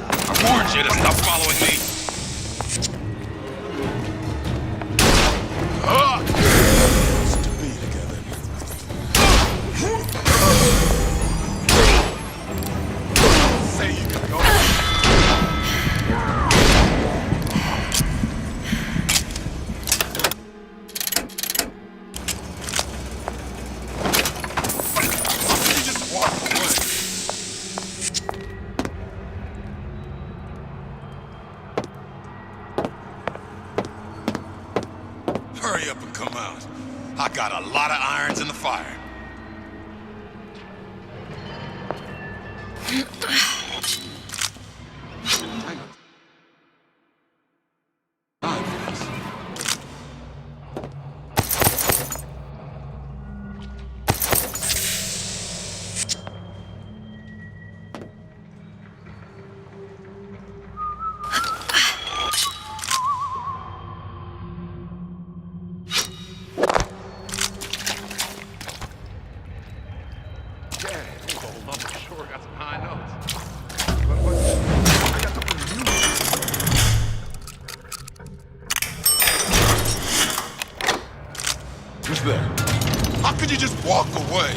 I warned you to stop following me. To be together. Say you can go. Hurry up and come out. I got a lot of irons in the fire. Who's that? How could you just walk away?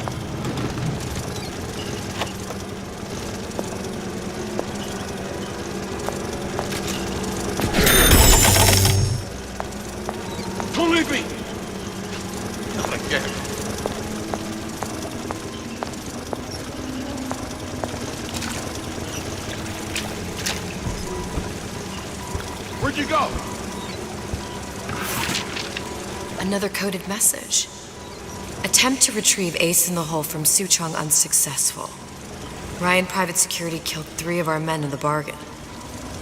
Don't leave me! Not again. Where'd you go? Another coded message. Attempt to retrieve Ace in the Hole from Suchong unsuccessful. Ryan Private Security killed 3 of our men in the bargain.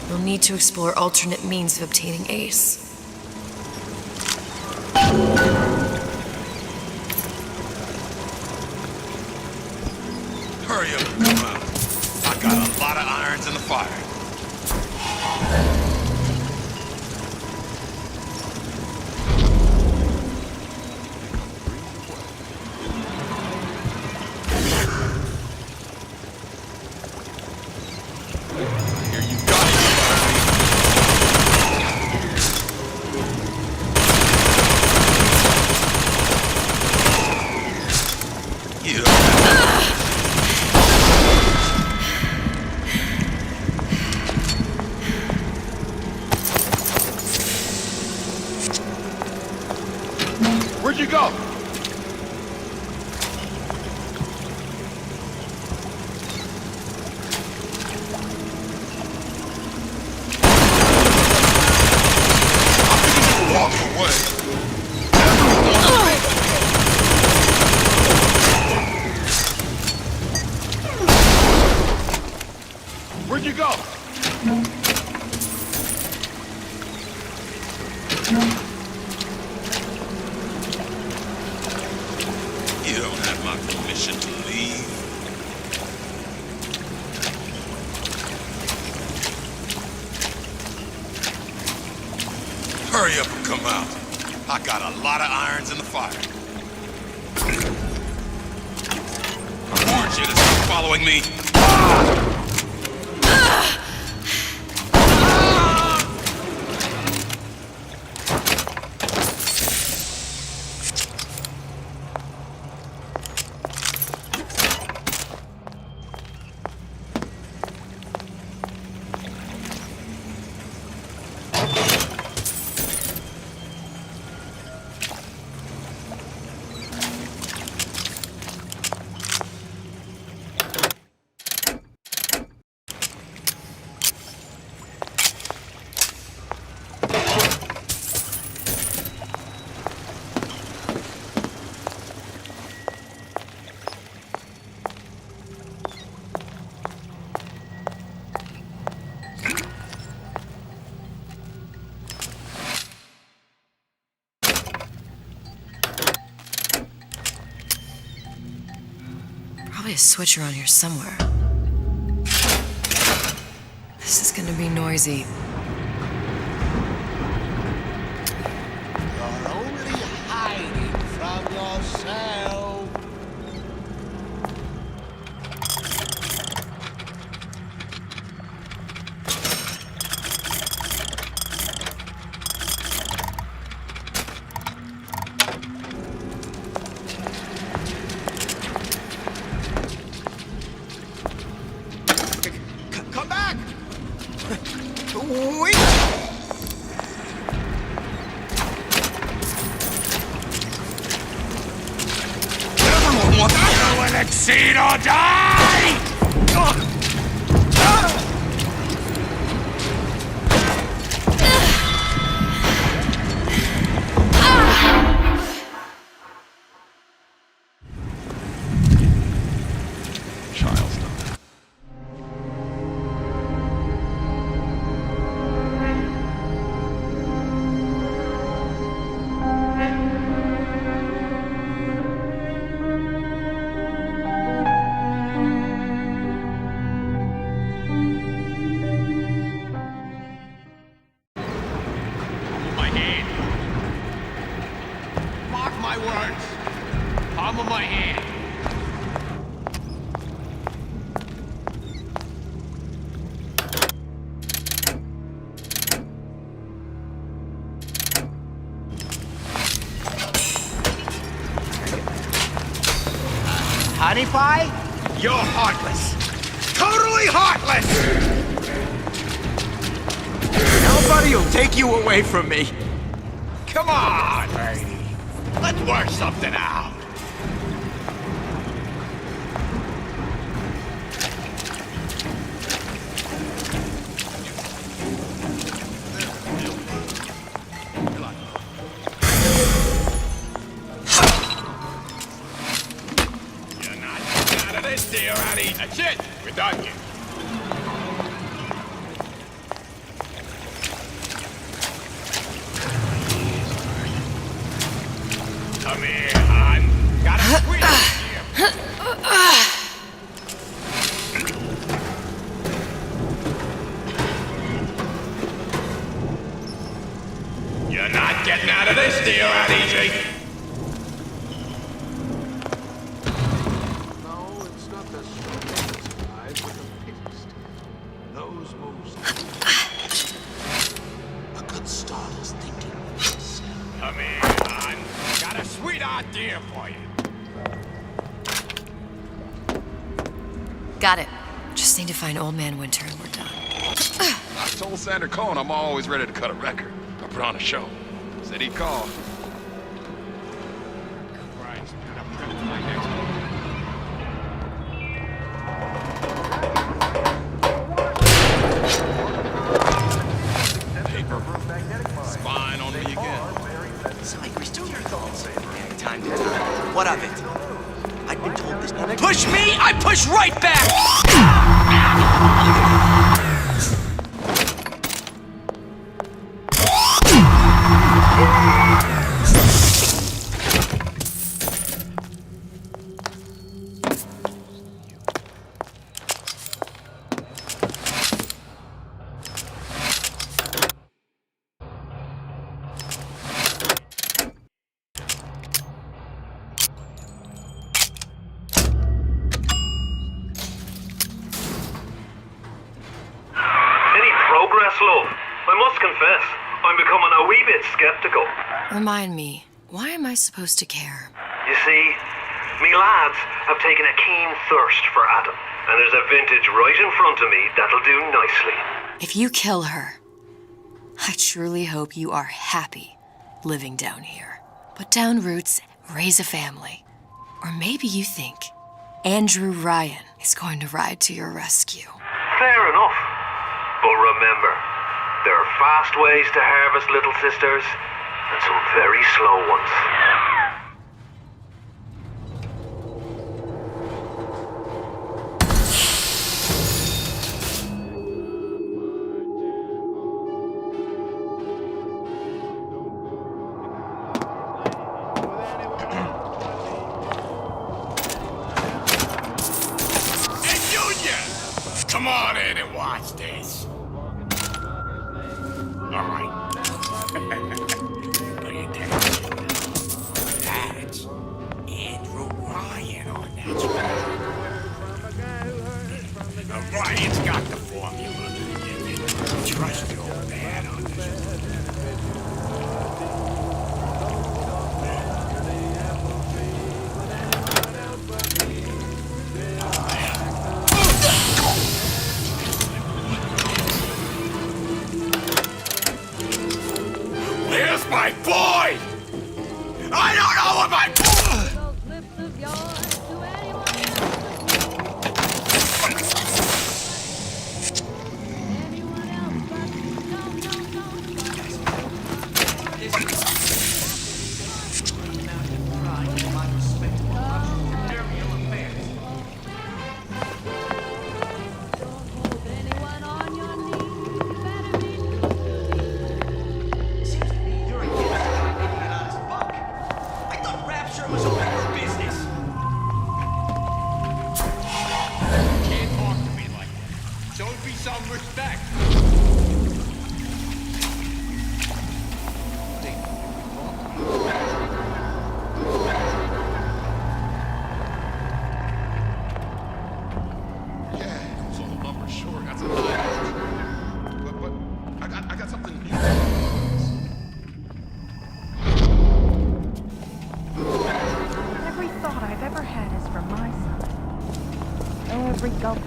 We'll need to explore alternate means of obtaining Ace. Hurry up and come out. I got a lot of irons in the fire. Where'd you go? Walk away. Where'd you go? You don't have my permission to leave. Hurry up and come out. I got a lot of irons in the fire. I warned you to stop following me. probably a switch around here somewhere. This is gonna be noisy. You're only hiding from yourself. Come back! Wait! Everyone wants to will exceed or die! My hand. Mark my words. Palm of my hand. Honey pie? You're heartless. Totally heartless! Nobody will take you away from me. Come on, lady. Let's work something out. You're not getting out of this, dear Annie. That's it. We're done here. Come here, hon. Got a squeeze here. You're not getting out of this deal that easy. No, it's not the strongest guys, but the biggest. Those moves. A good start is thinking for yourself. Come here, hon. Got a sweet idea for you. Got it. Just need to find Old Man Winter and we're done. I told Sander Cohen I'm always ready to cut a record. Or put on a show. Said he'd call. Christ, got a prep for my next one. Spine on me again. Cypress, do your thoughts. Yeah, time to time. What of it? I've been told this. Push me, I push right back! Love, I must confess, I'm becoming a wee bit skeptical. Remind me, why am I supposed to care? You see, me lads have taken a keen thirst for Adam, and there's a vintage right in front of me that'll do nicely. If you kill her, I truly hope you are happy living down here. Put down roots, raise a family. Or maybe you think Andrew Ryan is going to ride to your rescue. Fair enough. But remember, there are fast ways to harvest little sisters, and some very slow ones. Come on in and watch this. All right. Pay attention. That's Andrew Ryan on that screen. Ryan's got the formula. Trust the old man on this. Where's my boy? I don't know what my boy.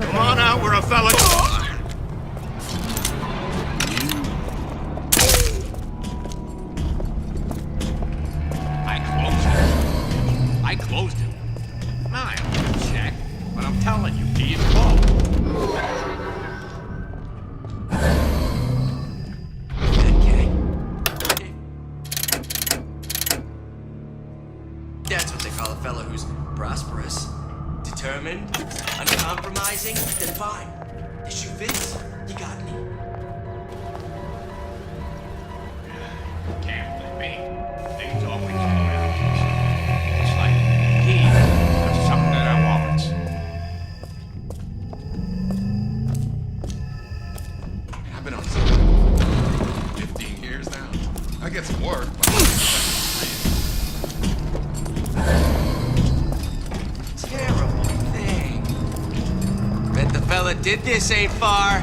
Come on out, we're a fella. I closed him. Now I don't give a check, but I'm telling you, he is closed. That's what they call a fella who's prosperous, determined, uncompromising, then fine. The shoe fits, you got me. Can't blame me. Things always go around. It's like he got something that I want. I've been on this for 15 years now. I get some work, but Terrible thing. Bet the fella did this ain't far.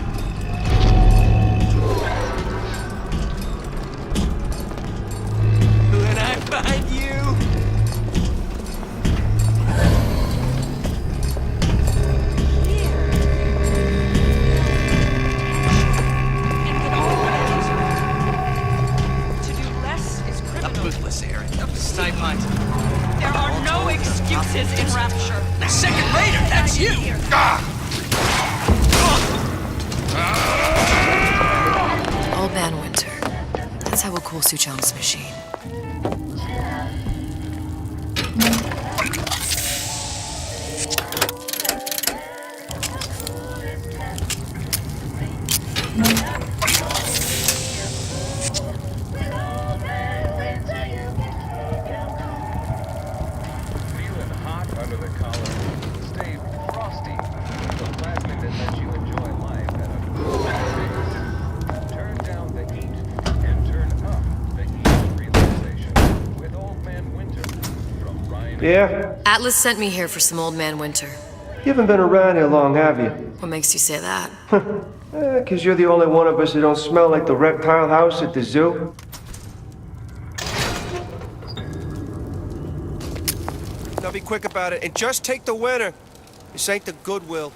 When I find you. To do less is A criminal. bootless errand, a snipe hunt. There are no excuses in Rapture. A second later, that's you! Old Man Winter. That's how we'll cool Suchong's machine. Feeling hot under the collar? Stay frosty. The plastic that lets you enjoy life at a cool pace. Turn down the heat and turn up the heat realization with Old Man Winter from Ryan. Yeah? Atlas sent me here for some Old Man Winter. You haven't been around here long, have you? What makes you say that? 'Cause you're the only one of us that don't smell like the reptile house at the zoo. Now be quick about it and just take the winner. This ain't the Goodwill.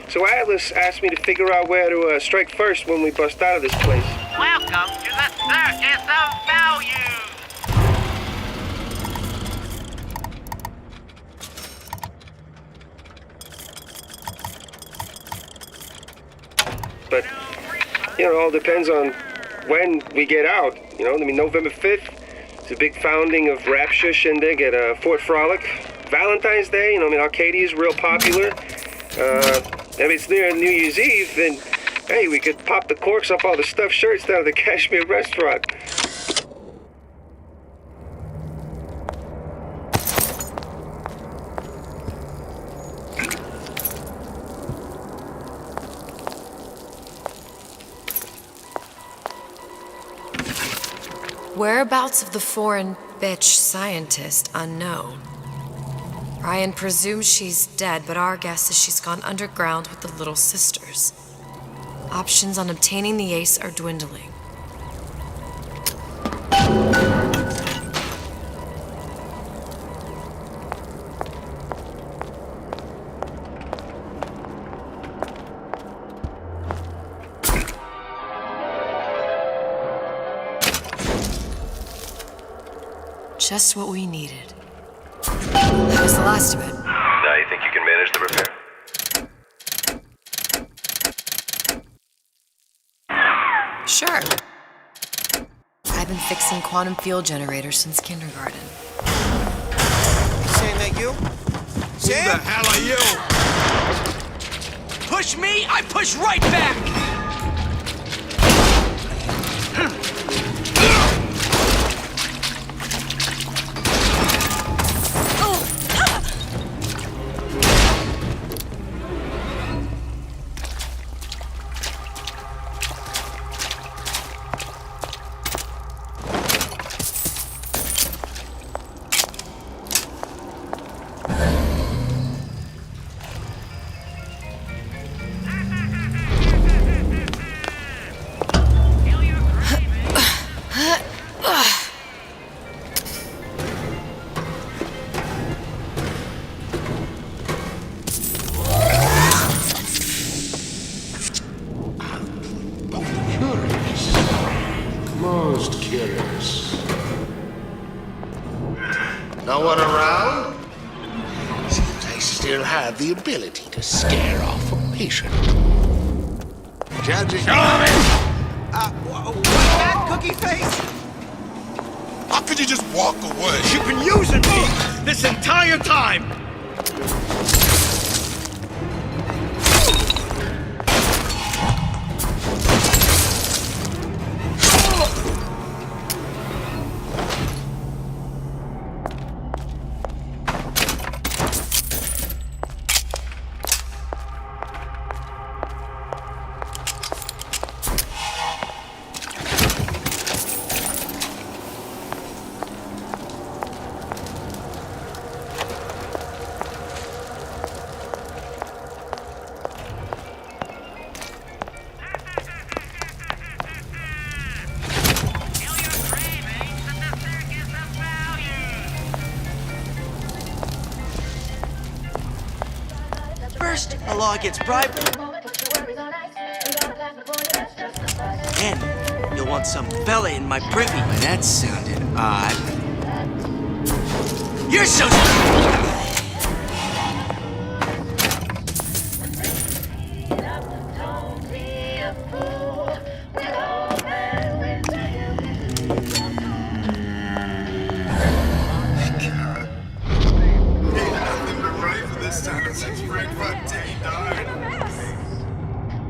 So Atlas asked me to figure out where to strike first when we bust out of this place. Welcome to the circus of values. You know, it all depends on when we get out. You know, I mean, November 5th is a big founding of Rapture shindig at Fort Frolic. Valentine's Day, you know, I mean, Arcadia is real popular. If it's near New Year's Eve, then, hey, we could pop the corks off all the stuffed shirts down at the Kashmir restaurant. Whereabouts of the foreign bitch scientist unknown. Ryan presumes she's dead, but our guess is she's gone underground with the Little Sisters. Options on obtaining the ace are dwindling. Just what we needed. That was the last of it. Now you think you can manage the repair? Sure. I've been fixing quantum field generators since kindergarten. Saying that you? Sam? Who the hell are you? Push me, I push right back! Most curious. No one around? Seems I still have the ability to scare off a patient. Judging. What's that, cookie face? How could you just walk away? You've been using me this entire time! First, a law gets bribed. Then, you'll want some fella in my privy. Well, that sounded odd. You're so...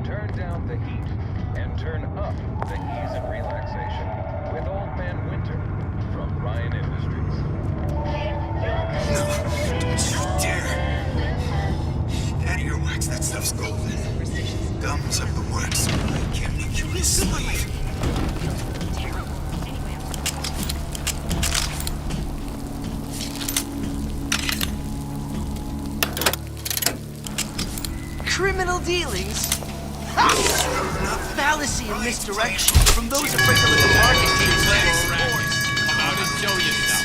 Turn down the heat and turn up the ease of relaxation with Old Man Winter from Ryan Industries. No, don't you dare. That earwax, that stuff's golden. Gums are the works. Can't make you sleep. Criminal dealings? Ha! Fallacy and misdirection from those afraid to let the market take its course. Come out and show yourself.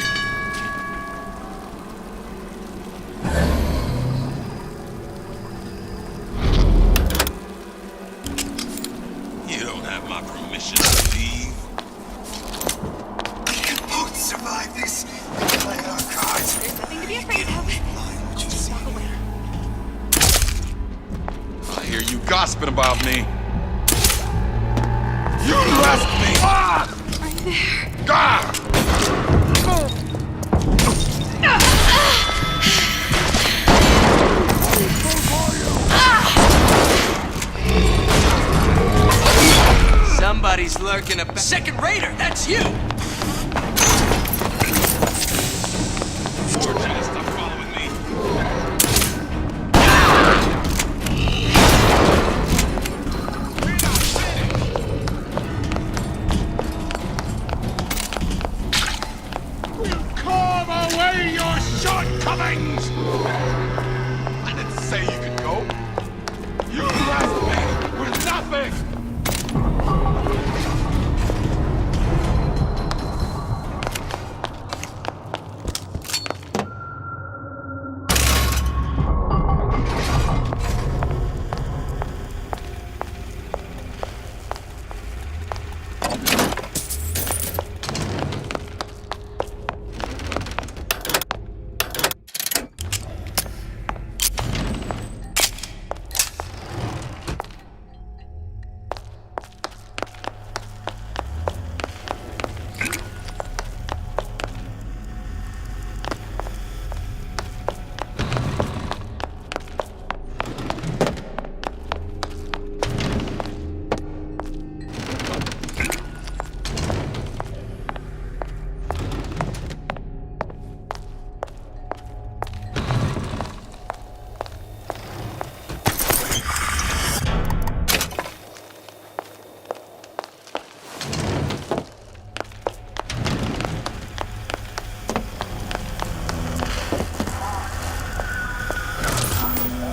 You don't have my permission to leave. We can both survive this. Play our cards. There's nothing to be afraid of. What you see here. I hear you gossiping about me. asked me! Right there. Ah! Somebody's lurking a second raider. That's you. Stop following me. Carve away your shortcomings! I didn't say you could go. You left me with nothing!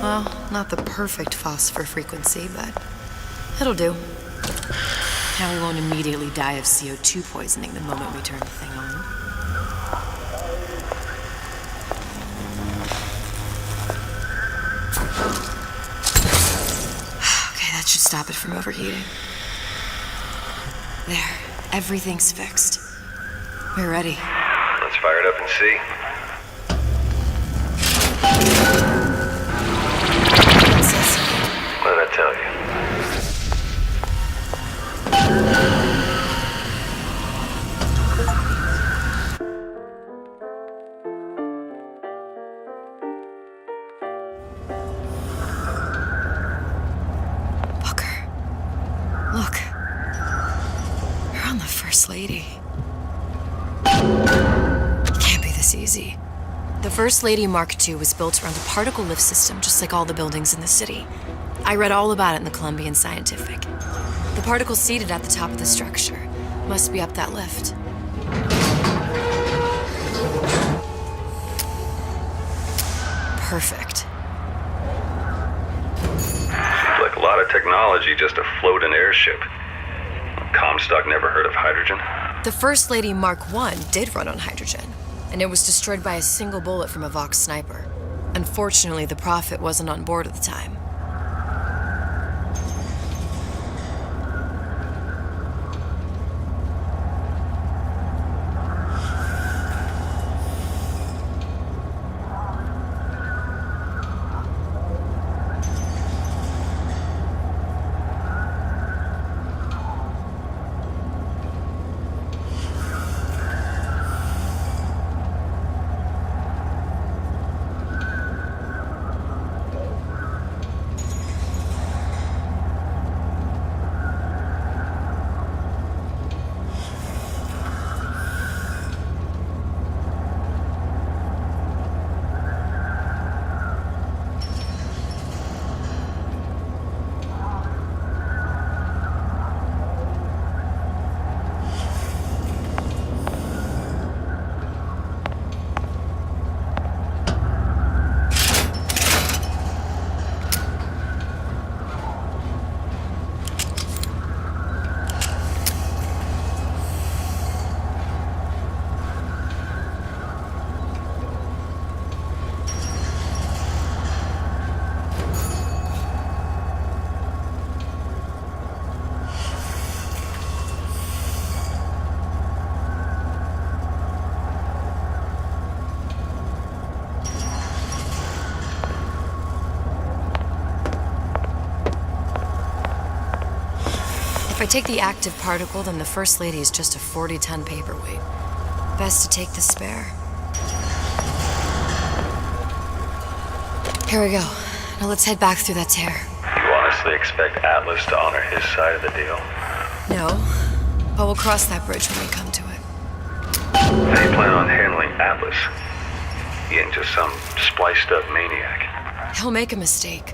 Well, not the perfect phosphor frequency, but it'll do. Now we won't immediately die of CO2 poisoning the moment we turn the thing on. Okay, that should stop it from overheating. There, everything's fixed. We're ready. Let's fire it up and see. What did I tell you? Booker. Look. You're on the First Lady. It can't be this easy. The First Lady Mark II was built around a particle lift system just like all the buildings in the city. I read all about it in the Columbian Scientific. The particles seated at the top of the structure must be up that lift. Perfect. Seems like a lot of technology just to float an airship. Comstock never heard of hydrogen? The First Lady Mark I did run on hydrogen, and it was destroyed by a single bullet from a Vox sniper. Unfortunately, the Prophet wasn't on board at the time. If I take the active particle, then the First Lady is just a 40-ton paperweight. Best to take the spare. Here we go. Now let's head back through that tear. You honestly expect Atlas to honor his side of the deal? No, but we'll cross that bridge when we come to it. How do you plan on handling Atlas? He ain't just some spliced-up maniac. He'll make a mistake.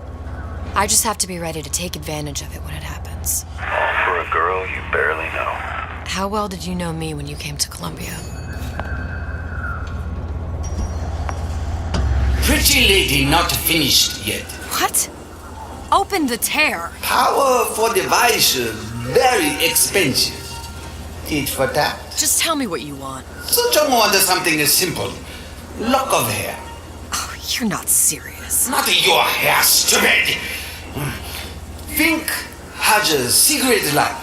I just have to be ready to take advantage of it when it happens. All for a girl you barely know. How well did you know me when you came to Columbia? Pretty lady not finished yet. What? Open the tear. Powerful device, very expensive. Tit for tat. Just tell me what you want. Suchong wants something simple. Lock of hair. Oh, you're not serious. Not your hair, stupid. Think has a secret lab.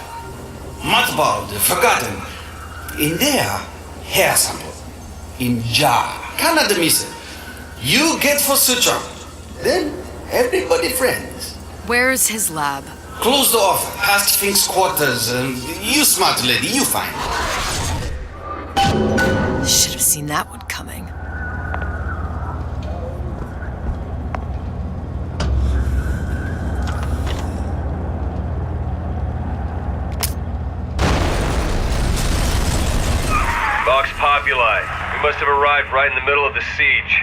Mothballed, forgotten. In there, hair sample. In jar. Cannot miss it. You get for Suchong. Then everybody friends. Where's his lab? Closed off, past Fink's quarters. You smart lady, you find. Should have seen that one coming. Vox Populi. We must have arrived right in the middle of the siege.